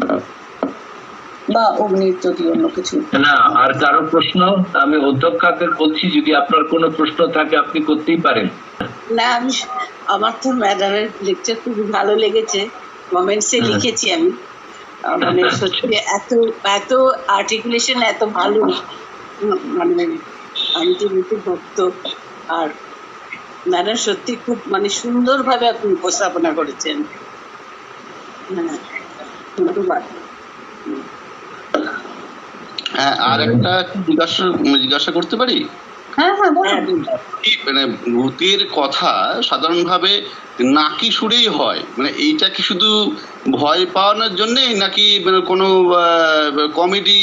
Speaker 4: বা অগ্নির যদি অন্য কিছু
Speaker 1: না, আর কারো প্রশ্ন? আমি অধ্যক্ষকে বলছি, যদি আপনার কোনো প্রশ্ন থাকে আপনি করতেই পারেন।
Speaker 2: না, আমার তো ম্যাডামের লেকচার খুব ভালো লেগেছে, কমেন্টসে লিখেছি আমি, মানে সত্যি এত আর্টিকুলেশন এত ভালো, মানে আমি তো নতুন ভক্ত, আর ম্যাডাম সত্যি খুব মানে সুন্দরভাবে আপনি উপস্থাপনা করেছেন। হ্যাঁ, ধন্যবাদ।
Speaker 5: হ্যাঁ, আর একটা জিজ্ঞাসা করতে পারি?
Speaker 4: হ্যাঁ হ্যাঁ বলুন।
Speaker 5: মানে ভূতের কথা সাধারণভাবে নাকি সুরেই হয়, মানে এইটা কি শুধু ভয় পাওয়ানোর জন্যে, নাকি মানে কোনো কমেডি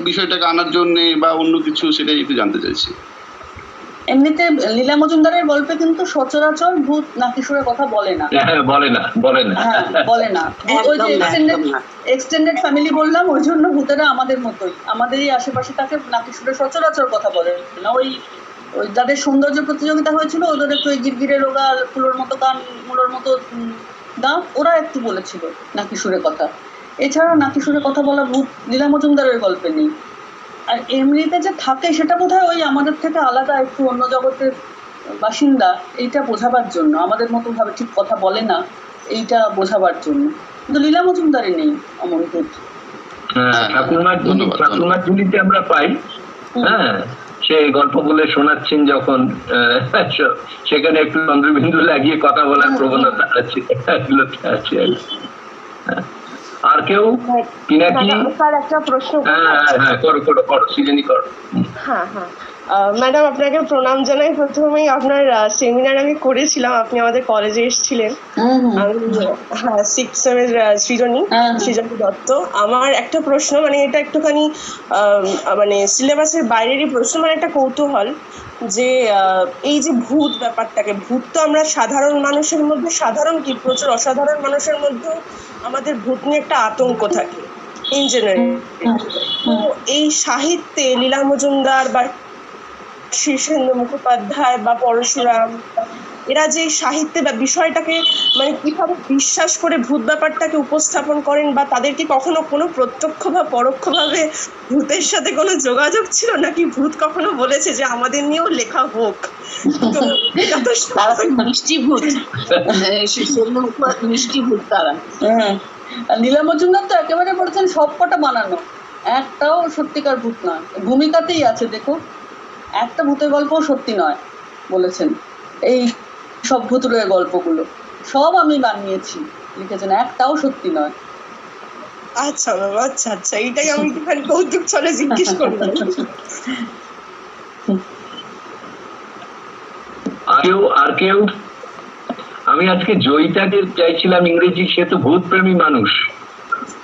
Speaker 5: বিষয়টাকে আনার জন্যে বা অন্য কিছু, সেটাই একটু জানতে চাইছি।
Speaker 4: এমনিতে লীলা মজুমদারের গল্পে কিন্তু সচরাচর ভূত নাকি সুরে কথা বলে না।
Speaker 1: হ্যাঁ, বলে না।
Speaker 4: হ্যাঁ, বলে না। ওই যে এক্সটেন্ডেড ফ্যামিলি বললাম, ওই জন্য ভূতেরা আমাদের মতোই, আমাদেরই আশেপাশে তাকে নাকি সুরে সচরাচর কথা বলে না। ওই যাদের সৌন্দর্য প্রতিযোগিতা হয়েছিল, ওদের একটু গিরগিরে রোগা, ফুলোর মতো কান, মুলোর মতো দাঁত, ওরা একটু বলেছিল নাকি সুরে কথা। এছাড়া নাকি সুরে কথা বলা ভূত লীলা মজুমদারের গল্পে নেই। আর এমনিতে যে থাকে সেটা বোধহয় ওই আমাদের থেকে আলাদা, একটু অন্য জগতের বাসিন্দা, এইটা বোঝাবার জন্য, আমাদের মতো ভাবে ঠিক কথা বলে না এইটা বোঝাবার জন্য। কিন্তু লীলা মজুমদারে নেই অমন ভূত।
Speaker 1: ঠাকুরমার ঝুলিতে আমরা পাই। হ্যাঁ, সে গল্প বলে শোনাচ্ছেন যখন, সেখানে একটু চন্দ্রবিন্দু লাগিয়ে কথা বলার প্রবণতা আছে। আর কেউ পিনাকি?
Speaker 6: একটা প্রশ্ন।
Speaker 1: হ্যাঁ, করো সৃজনী, করো।
Speaker 6: হ্যাঁ, ম্যাডাম আপনাকে প্রণাম জানাই। প্রথমেই আপনার সেমিনার আমি করেছিলাম, আপনি আমাদের কলেজে এসেছিলেন। আমি 6th সেমের সৃজনী দত্ত। আমার একটা প্রশ্ন, মানে এটা একটুখানি মানে সিলেবাসের বাইরেরই প্রশ্ন, মানে একটা কৌতূহল, যে এই যে ভূত ব্যাপারটাকে, ভূত তো আমরা সাধারণ মানুষের মধ্যে, সাধারণ কি প্রচুর অসাধারণ মানুষের মধ্যেও আমাদের ভূত নিয়ে একটা আতঙ্ক থাকে ইন জেনারেল। তো এই সাহিত্যে লীলা মজুমদার বা শীর্ষেন্দু মুখোপাধ্যায় বা পরশুরাম, এরা যে সাহিত্যে বা বিষয়টাকে মানে কিভাবে বিশ্বাস করে ভূত ব্যাপারটাকে উপস্থাপন করেন, বা তাদের কি কখনো কোনো প্রত্যক্ষ বা পরোক্ষভাবে ভূতের সাথে কোনো যোগাযোগ ছিল, নাকি ভূত কখনো বলেছে যে আমাদের নিয়েও লেখা হোক? তো এটা তো
Speaker 2: মিষ্টি ভূত, মিষ্টি ভূত তারা।
Speaker 4: লীলা মজুমদার তো একেবারে বলেছেন সব কটা বানানো, একটাও সত্যিকার ভূত নয়, ভূমিকাতেই আছে। দেখো, একটা ভূতের গল্পও সত্যি নয় বলেছেন। এই সব ভূতুরের গল্পগুলো সব আমি বানিয়েছি লিখেছেন, একটাও সত্যি নয়।
Speaker 6: আচ্ছা ম্যাম, আচ্ছা, এইটাই আমি একটুখানি কৌতুক ছলে জিজ্ঞেস করলাম।
Speaker 7: আর কেউ আমি আজকে জয়িতাকে চাইছিলাম ইংরেজি, সে তো ভূত প্রেমী মানুষ।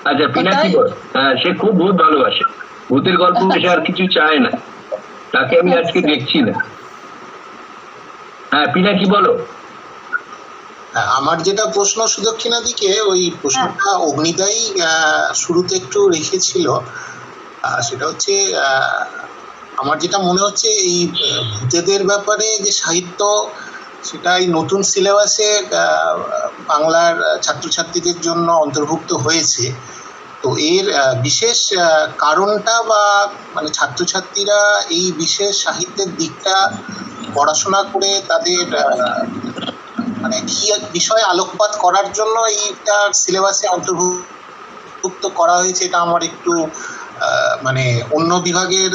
Speaker 7: আচ্ছা পিনাকি বল। হ্যাঁ, সে খুব ভূত ভালোবাসে, ভূতের গল্প সে আর কিছু চায় না, তাকে আমি আজকে দেখছি না। হ্যাঁ পিনাকি বলো।
Speaker 3: আমার যেটা প্রশ্ন সুদক্ষিণা দিকে, ওই প্রশ্নটা অগ্নিদাই শুরুতে একটু রেখেছিল, সেটা হচ্ছে আমার যেটা মনে হচ্ছে এই ভূতেদের ব্যাপারে যে সাহিত্য, সেটা এই নতুন সিলেবাসে বাংলার ছাত্রছাত্রীদের জন্য অন্তর্ভুক্ত হয়েছে। তো এর বিশেষ কারণটা বা মানে ছাত্রছাত্রীরা এই বিশেষ সাহিত্যের দিকটা পড়াশোনা করে তাদের মানে কি বিষয়ে আলোকপাত করার জন্য এইটা সিলেবাসে অন্তর্ভুক্ত করা হয়েছে, এটা আমার একটু মানে অন্য বিভাগের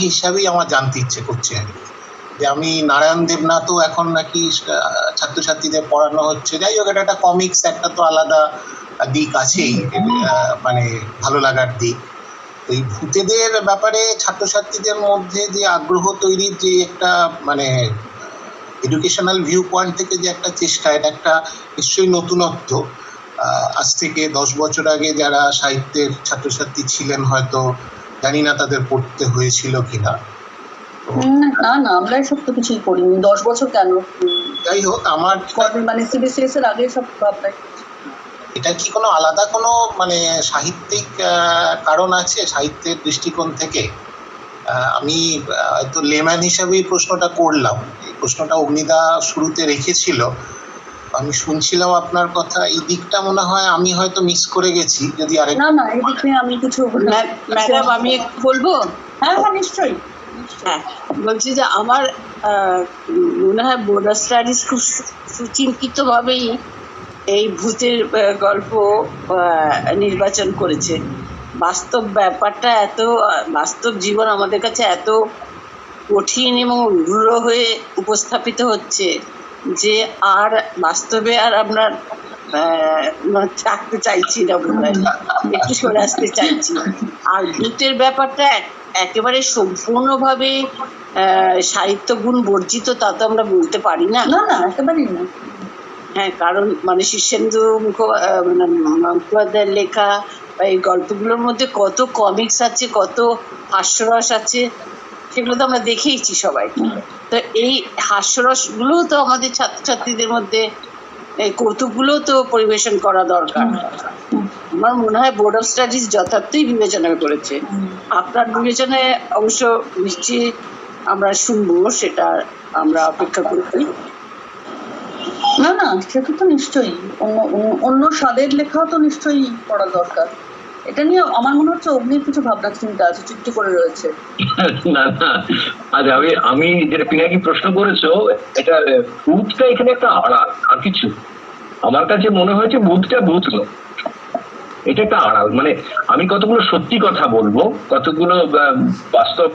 Speaker 3: হিসাবেই আমার জানতে ইচ্ছে করছে আর কি। যে আমি নারায়ণ দেবনাথও এখন নাকি ছাত্রছাত্রীদের পড়ানো হচ্ছে, যাই হোক এটা একটা কমিক্স, একটা তো আলাদা দিক আছেই, মানে ভালো লাগার দিক। এই ভূতেদের ব্যাপারে ছাত্রছাত্রীদের মধ্যে যে আগ্রহ তৈরির যে একটা মানে এডুকেশনাল ভিউ পয়েন্ট থেকে যে একটা চেষ্টা, এটা একটা নিশ্চয়ই নতুনত্ব। আজ থেকে 10 বছর আগে যারা সাহিত্যের ছাত্রছাত্রী ছিলেন হয়তো জানি না তাদের পড়তে হয়েছিল কিনা।
Speaker 4: না না, আমরা এসব তো কিছুই করিনি। 10 বছর কেন,
Speaker 3: যাই হোক আমার
Speaker 4: মানে সিবিসিএস এর আগে সব আপনার।
Speaker 3: এটা কি কোনো আলাদা কোনো মানে সাহিত্যিক কারণ আছে সাহিত্যের দৃষ্টিকোণ থেকে? আমি হয়তো লেম্যান হিসাবেই প্রশ্নটা করলাম, এই প্রশ্নটা অগ্নিদা শুরুতে রেখেছিল, আমি শুনছিলাম আপনার কথা, এই দিকটা মনে হয় আমি হয়তো মিস করে গেছি। যদি আরেক
Speaker 4: না না, এই দিকে আমি কিছু
Speaker 2: ম্যাডাম আমি একটু বলবো?
Speaker 4: হ্যাঁ হ্যাঁ নিশ্চয়ই।
Speaker 2: হ্যাঁ, বলছি যে আমার মনে হয় বোর্ডার স্টাডিজ খুব সুচিন্তিতভাবেই এই ভূতের গল্প নির্বাচন করেছে। বাস্তব ব্যাপারটা এত, বাস্তব জীবন আমাদের কাছে এত কঠিন এবং রূঢ় হয়ে উপস্থাপিত হচ্ছে যে আর বাস্তবে আর আমরা থাকতে চাইছি না, একটু সরে আসতে চাইছি। আর ভূতের ব্যাপারটা একেবারে সম্পূর্ণভাবে সাহিত্য গুণ বর্জিত তা তো আমরা বলতে পারি না।
Speaker 4: না না, একেবারেই না।
Speaker 2: হ্যাঁ, কারণ মানে শীর্ষেন্দু মুখোপাধ্যায়ের লেখা বা এই গল্পগুলোর মধ্যে কত কমিক্স আছে, কত হাস্যরস আছে, সেগুলো তো আমরা দেখেইছি সবাই। তো এই হাস্যরসগুলো তো আমাদের ছাত্রছাত্রীদের মধ্যে, এই কৌতুকগুলো তো পরিবেশন করা দরকার। আমার মনে হয় বোর্ড অফ স্টাডিজ যথার্থই বিবেচনা করেছে। আপনার বিবেচনায় অবশ্য নিশ্চয়ই আমরা শুনবো, সেটা আমরা অপেক্ষা করছি।
Speaker 4: না না, সেটা তো নিশ্চয়ই অন্য স্বাদের লেখাও তো নিশ্চয়ই পড়া দরকার। এটা নিয়ে আমার মনে হচ্ছে অগ্নির কিছু ভাবনা চিন্তা আছে, চুক্তি করে রয়েছে।
Speaker 7: না না, আচ্ছা আমি যেটা পিনাকি প্রশ্ন করেছো, এটা ভূতটা এখানে একটা আড়াল, আর কিছু আমার কাছে মনে হয়েছে ভূতটা ভূত নয়, এটা একটা আড়াল। মানে আমি কতগুলো সত্যি কথা বলবো, কতগুলো বাস্তব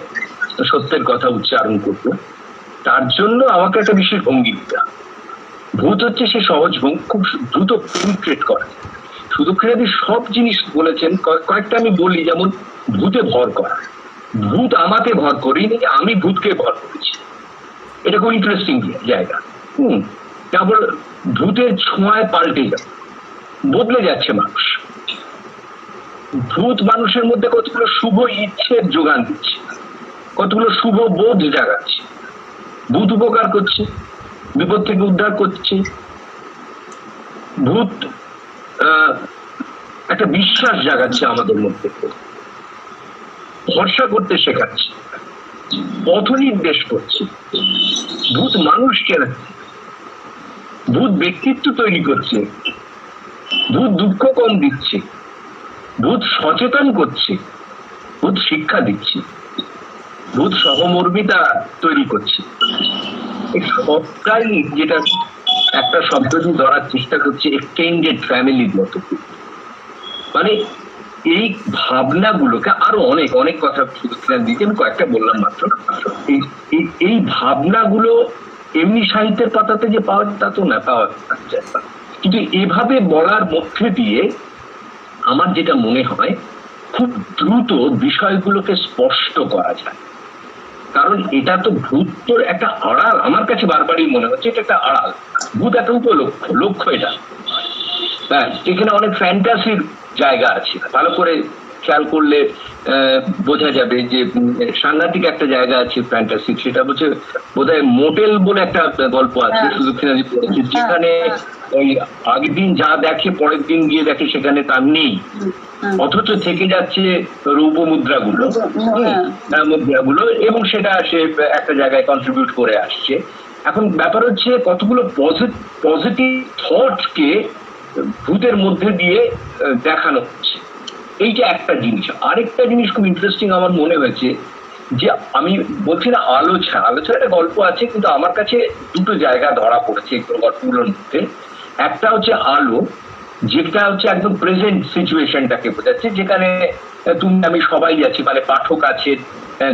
Speaker 7: সত্যের কথা উচ্চারণ করবো, তার জন্য আমাকে একটা বিশেষ ভঙ্গি দিতে হবে। ভূত হচ্ছে সে সহজ ভঙ্গি, খুব দ্রুত পেনিট্রেট করে। সুদক্ষিণাদি সব জিনিস বলেছেন, কয়েকটা আমি বলি, যেমন ভূতে ভর করা। ভূত আমাকে ভর করিনি, আমি ভূতকে ভর করেছি, এটা খুব ইন্টারেস্টিং জায়গা। তারপর ভূতের ছোঁয়ায় পাল্টে যাবে, বদলে যাচ্ছে মানুষ। ভূত মানুষের মধ্যে কতগুলো শুভ ইচ্ছের যোগান দিচ্ছে, কতগুলো শুভ বোধ জাগাচ্ছে। ভূত উপকার করছে, বিপদ থেকে উদ্ধার করছে। ভূত একটা বিশ্বাস জাগাচ্ছে আমাদের মধ্যে, ভরসা করতে শেখাচ্ছে, পথ নির্দেশ করছে। ভূত মানুষ চেনাচ্ছে, ভূত ব্যক্তিত্ব তৈরি করছে, ভূত দুঃখ কম দিচ্ছে, ভূত সচেতন করছে, ভূত শিক্ষা দিচ্ছে, ভূত সহমর্মিতা তৈরি করছে। এই সবটাই যেটা একটা শব্দ দিয়ে ধরার চেষ্টা করছে, এক্সটেন্ডেড ফ্যামিলির মতো। মানে এই ভাবনাগুলোকে আরো অনেক অনেক কথা দিতে আমি কয়েকটা বললাম মাত্র। এই ভাবনাগুলো এমনি সাহিত্যের পাতাতে যে পাওয়া তা তো না, পাওয়া যাচ্ছে, কিন্তু এভাবে বলার মধ্যে দিয়ে আমার যেটা মনে হয় খুব দ্রুত বিষয়গুলোকে স্পষ্ট করা যায়। কারণ এটা তো ভূত তো একটা আড়াল, আমার কাছে বারবারই মনে হচ্ছে এটা একটা আড়াল। ভূত একটা লক্ষ্য এটা। হ্যাঁ, এখানে অনেক ফ্যান্টাসির জায়গা আছে, ভালো করে খেয়াল করলে বোঝা যাবে যে সাংঘাতিক একটা জায়গা আছে ফ্যান্টাসি। সেটা হচ্ছে বোধহয় মোটেল বলে একটা গল্প আছে, সুযোগ সিনহা পড়েছে, যেখানে ওই আগের দিন যা দেখে পরের দিন গিয়ে দেখে সেখানে তার নেই, অথচ থেকে যাচ্ছে রৌপ্য মুদ্রাগুলো, এবং সেটা সে একটা জায়গায় কন্ট্রিবিউট করে আসছে। এখন ব্যাপার হচ্ছে কতগুলো পজিটিভ থটকে ভূতের মধ্যে দিয়ে দেখানো হচ্ছে, এইটা একটা জিনিস। আরেকটা জিনিস খুব ইন্টারেস্টিং আমার মনে হয়েছে, যে আমি বলছি না আলোচনা একটা গল্প আছে, কিন্তু আমার কাছে দুটো জায়গা ধরা পড়েছে গল্পগুলোর মধ্যে। একটা হচ্ছে আলো, যেটা হচ্ছে একদম প্রেজেন্ট সিচুয়েশনটাকে বোঝাচ্ছে, যেখানে তুমি আমি সবাই আছি, মানে পাঠক আছে,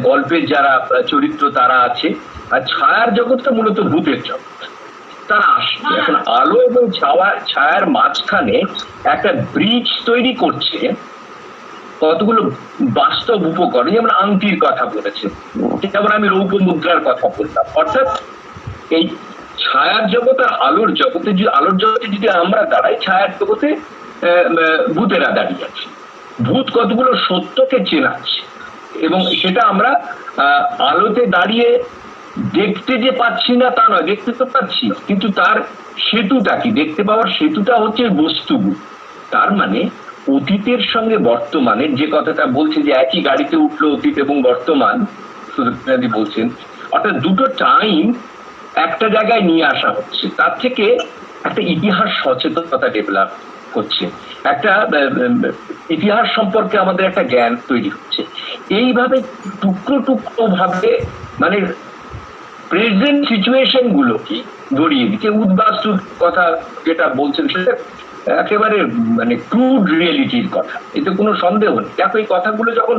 Speaker 7: গল্পের যারা চরিত্র তারা আছে, আর ছায়ার জগৎটা মূলত ভূতের জগৎ, তারা আসছে। এখন আলো এবং ছায়ার মাঝখানে একটা ব্রিজ তৈরি করছে কতগুলো বাস্তব উপকরণ, যেমন আংটির কথা বলেছে, যেমন আমি রৌপ্য মুদ্রার কথা বললাম। অর্থাৎ এই ছায়ার জগৎ আর আলোর জগতে, আলোর জগতে যদি আমরা দাঁড়াই, ছায়ার জগতে ভূতেরা দাঁড়িয়ে আছে। ভূত কতগুলো সত্যকে চেনাচ্ছে, এবং সেটা আমরা আলোতে দাঁড়িয়ে দেখতে যে পাচ্ছি না তা নয়, দেখতে তো পাচ্ছি, কিন্তু তার সেতুটা কি, দেখতে পাওয়ার সেতুটা হচ্ছে বস্তুগুলো। তার মানে অতীতের সঙ্গে বর্তমানের যে কথাটা বলছে, যে একই গাড়িতে উঠলো অতীত এবং বর্তমান, সুদীপ্তি বলছেন, অর্থাৎ দুটো টাইম একটা জায়গায় নিয়ে আসা হচ্ছে, তার থেকে একটা ইতিহাস সচেতনতা ডেভেলপ হচ্ছে, একটা ইতিহাস সম্পর্কে আমাদের একটা জ্ঞান তৈরি হচ্ছে। এইভাবে টুকরো টুকরো ভাবে মানে প্রেজেন্ট সিচুয়েশন গুলো কি গড়িয়ে দিচ্ছে। উদ্বাস্তুর কথা যেটা বলছেন সেটা একেবারে মানে ক্রুড রিয়েলিটির কথা, এতে কোনো সন্দেহ নেই। দেখো এই কথাগুলো যখন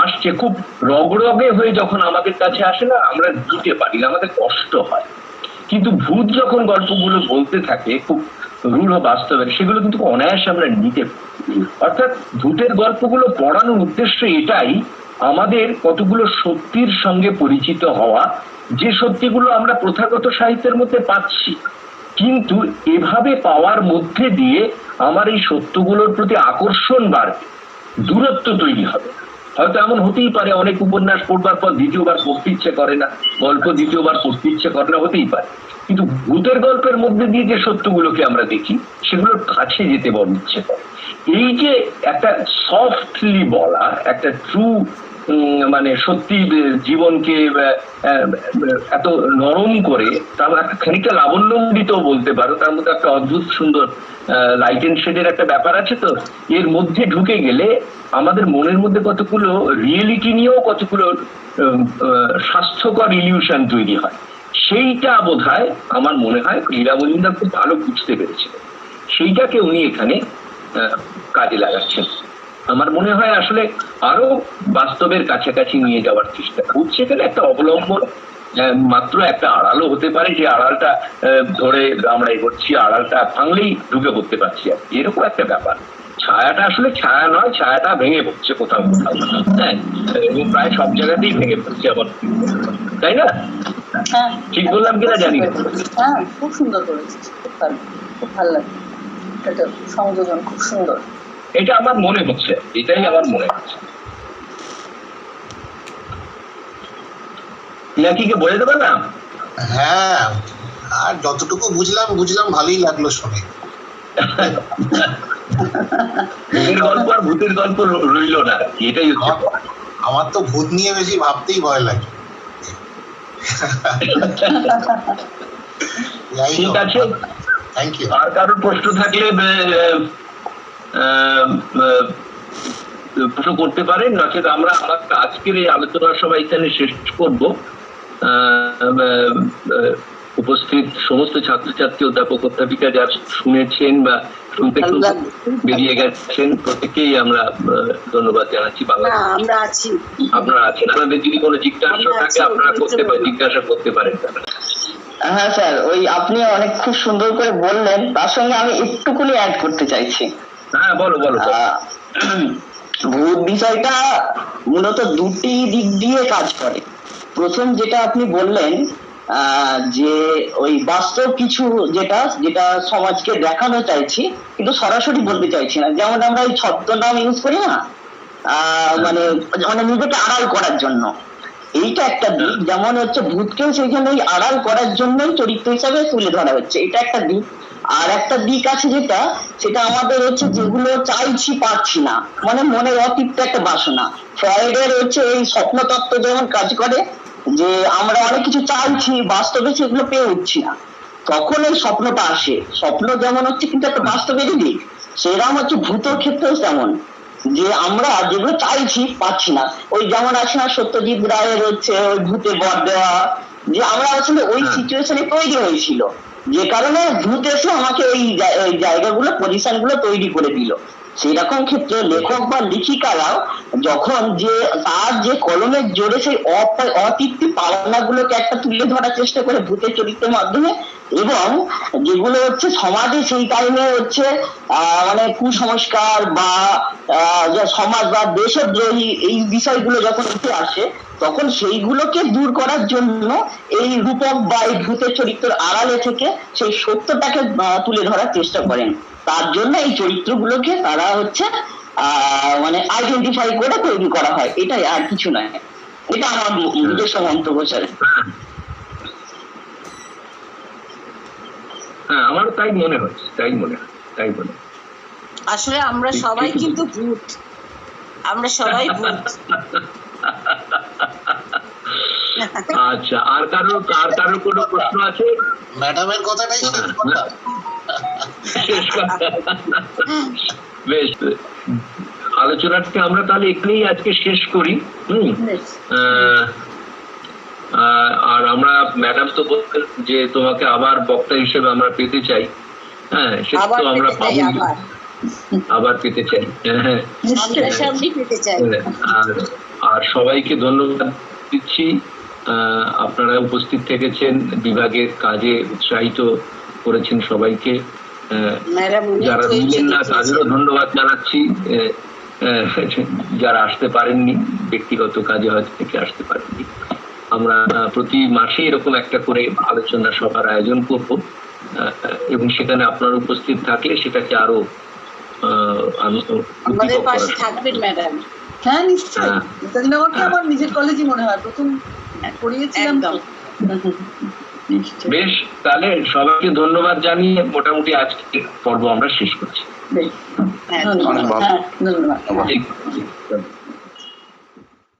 Speaker 7: আসছে খুব রগরগে হয়ে যখন আমাদের কাছে আসে না, আমরা দিতে পারি না, আমাদের কষ্ট হয়। কিন্তু ভূত যখন গল্পগুলো বলতে থাকে খুব রূঢ় বাস্তবের, সেগুলো কিন্তু অনায়াসে আমরা নিতে পারি। অর্থাৎ ভূতের গল্পগুলো পড়ানোর উদ্দেশ্য এটাই, আমাদের কতগুলো সত্যির সঙ্গে পরিচিত হওয়া, যে সত্যিগুলো আমরা প্রথাগত সাহিত্যের মধ্যে পাচ্ছি, কিন্তু এভাবে পাওয়ার মধ্যে দিয়ে আমার এই সত্যগুলোর প্রতি আকর্ষণ বাড়বে, দূরত্ব তৈরি হবে। হয়তো এমন হতেই পারে অনেক উপন্যাস পড়বার পর দ্বিতীয়বার পড়তে ইচ্ছে করে না, গল্প দ্বিতীয়বার পড়তে ইচ্ছে করে না, হতেই পারে। কিন্তু ভূতের গল্পের মধ্যে দিয়ে যে সত্যগুলোকে আমরা দেখি, সেগুলোর কাছে যেতে বড় ইচ্ছে করে। এই যে একটা সফটলি বলা, একটা ট্রু মানে সত্যি জীবনকে এত নরম করে, তার একটা খানিকটা লাবণ্যমণ্ডিত বলতে পারো, তার মধ্যে একটা অদ্ভুত সুন্দর লাইট এন্ড শেডের একটা ব্যাপার আছে। তো এর মধ্যে ঢুকে গেলে আমাদের মনের মধ্যে কতগুলো রিয়েলিটি নিয়েও কতগুলো স্বাস্থ্যকর ইলিউশন তৈরি হয়। সেইটা বোধহয় আমার মনে হয় লীলা মজুমদার খুব ভালো বুঝতে পেরেছিল, সেইটাকে উনি এখানে কাজে লাগাচ্ছেন। আমার মনে হয় আসলে আরো বাস্তবের কাছাকাছি নিয়ে যাওয়ার চেষ্টা করছে। এখানে একটা অবলম্বন মাত্র একটা আড়ালও হতে পারে, যে আড়ালটা ধরে আমরা এগোচ্ছি, আড়ালটা ভাঙলেই ঢুকে পড়তে পারছি, আর এরকম একটা ব্যাপার। ছায়াটা আসলে ছায়া নয়, ছায়াটা ভেঙে পড়ছে কোথাও কোথাও, হ্যাঁ, এবং প্রায় সব জায়গাতেই ভেঙে পড়ছে আবার, তাই না? ঠিক বললাম কিনা জানি না।
Speaker 4: হ্যাঁ, খুব সুন্দর করেছিস, খুব ভালো লাগে, এটা সংযোজন খুব সুন্দর।
Speaker 7: এটা আমার মনে হচ্ছে, এটাই আমার মনে হচ্ছে। নাকিকে বলে দেবে না?
Speaker 3: হ্যাঁ, আর যতটুকু বুঝলাম ভালোই লাগলো শুনে।
Speaker 7: ভূতের গল্প আর ভূতের গল্প রইল না, এটাই হচ্ছে।
Speaker 3: আমার তো ভূত নিয়ে বেশি ভাবতেই ভয় লাগে।
Speaker 7: ঠিক আছে,
Speaker 3: থ্যাংক ইউ।
Speaker 7: আর কারোর প্রশ্ন থাকলে প্রশ্ন করতে পারেন, নচেত আমরা আজকের এই আলোচনার সভা এখানে শেষ করব। উপস্থিত সমস্ত ছাত্রছাত্রী, অধ্যাপক অধ্যাপিকা যারা শুনেছেন বা শুনতে বেরিয়ে গেছেন, প্রত্যেকেই আমরা ধন্যবাদ জানাচ্ছি।
Speaker 2: আমরা আছি,
Speaker 7: আপনারা আছেন, আপনাদের যদি কোনো জিজ্ঞাসা থাকে আপনারা জিজ্ঞাসা করতে পারেন।
Speaker 8: হ্যাঁ স্যার, ওই আপনি অনেক খুব সুন্দর করে বললেন, তার সঙ্গে আমি একটুকুনি অ্যাড করতে চাইছি।
Speaker 7: হ্যাঁ, বলো।
Speaker 8: ভূত বিষয়টা মূলত দুটি দিক দিয়ে কাজ করে। প্রথম যেটা আপনি বললেন যে ওই বাস্তব কিছু যেটা যেটা সমাজকে দেখানো চাইছি কিন্তু সরাসরি বলতে চাইছি না, যেমন আমরা এই ছদ্মনাম ইউজ করি না, মানে মানে নিজেকে আড়াল করার জন্য, এইটা একটা দিক। যেমন হচ্ছে ভূতকেও সেইখানে ওই আড়াল করার জন্যই চরিত্র হিসাবে তুলে ধরা হচ্ছে, এটা একটা দিক। আর একটা দিক আছে যেটা, সেটা আমাদের হচ্ছে যেগুলো চাইছি পাচ্ছি না, মানে মনের অতৃপ্ত একটা বাসনা। ফ্রয়েডের হচ্ছে এই স্বপ্নতত্ত্ব যেমন কাজ করে, যে আমরা অনেক কিছু চাইছি বাস্তবে সেগুলো পেয়ে উঠছি না, তখন এই স্বপ্নটা আসে। স্বপ্ন যেমন হচ্ছে কিন্তু একটা বাস্তবেরই দিক, সেরকম হচ্ছে ভূতের ক্ষেত্রেও তেমন, যে আমরা যেগুলো চাইছি পাচ্ছি না। ওই যেমন আছে না সত্যজিৎ রায়ের হচ্ছে ওই ভূতে বর দেওয়া, যে আমরা আসলে ওই সিচুয়েশনে তৈরি হয়েছিল, যে কারণে ভূত এসে আমাকে ওই জায়গাগুলো পজিশন গুলো তৈরি করে দিল। সেরকম ক্ষেত্রে লেখক বা লেখিকারাও যখন যে তার যে কলমের জোরে সেই অতৃপ্তি পাওনা গুলোকে একটা তুলে ধরার চেষ্টা করে ভূতের চরিত্রের মাধ্যমে, এবং যেগুলো হচ্ছে সমাজে সেই টাইমে হচ্ছে মানে কুসংস্কার বা সমাজ বা দেশদ্রোহী এই বিষয়গুলো যখন উঠে আসে, তখন সেইগুলোকে দূর করার জন্য এই রূপক বা এই ভূতের চরিত্রের আড়ালে থেকে সেই সত্যটাকে তুলে ধরার চেষ্টা করেন। তার জন্য এই চরিত্রগুলোকে তারা হচ্ছে মানে আইডেন্টিফাই করে তৈরি করা হয়, এটাই, আর কিছু নয়। এটা আমার নিজস্ব মন্তব্য স্যার।
Speaker 7: হ্যাঁ, আমারও তাই মনে হচ্ছে, তাই মনে হয়।
Speaker 2: আসলে আমরা সবাই কিন্তু ভূত, আমরা সবাই ভূত।
Speaker 7: আচ্ছা, আর কারো কোনো প্রশ্ন আছে?
Speaker 3: ম্যাডামের কথাটাই শেষ কথা।
Speaker 7: বেশ, আলোচনাটাকে আমরা তাহলে এখানেই আজকে শেষ করি। আর আমরা, ম্যাডাম তো বলতেন যে তোমাকে আবার বক্তা হিসেবে আমরা পেতে চাই। হ্যাঁ, সেটা তো আমরা পাবো, আবার পেতে চাই। আর সবাইকে ধন্যবাদ দিচ্ছি, আপনারা উপস্থিত থেকেছেন, বিভাগের কাজে উৎসাহিত করেছেন সবাইকে। যারা দিলেন না তাদেরও ধন্যবাদ জানাচ্ছি, যারা আসতে পারেননি, ব্যক্তিগত কাজে হয়তো থেকে আসতে পারেননি। আমরা প্রতি মাসে এরকম একটা করে আলোচনা সভার আয়োজন করব, এবং সেখানে আপনারা উপস্থিত থাকলে সেটাকে আরো
Speaker 2: আমাদের পাশে থাকবেন ম্যাডাম।
Speaker 4: হ্যাঁ, নিশ্চয়ই। নেতাজিনগরকে আমার নিজের কলেজই মনে হয়, প্রথম পড়িয়েছিলাম।
Speaker 7: বেশ, তাহলে সবাইকে ধন্যবাদ জানিয়ে মোটামুটি আজকে পর্ব আমরা শেষ করছি।
Speaker 4: ধন্যবাদ।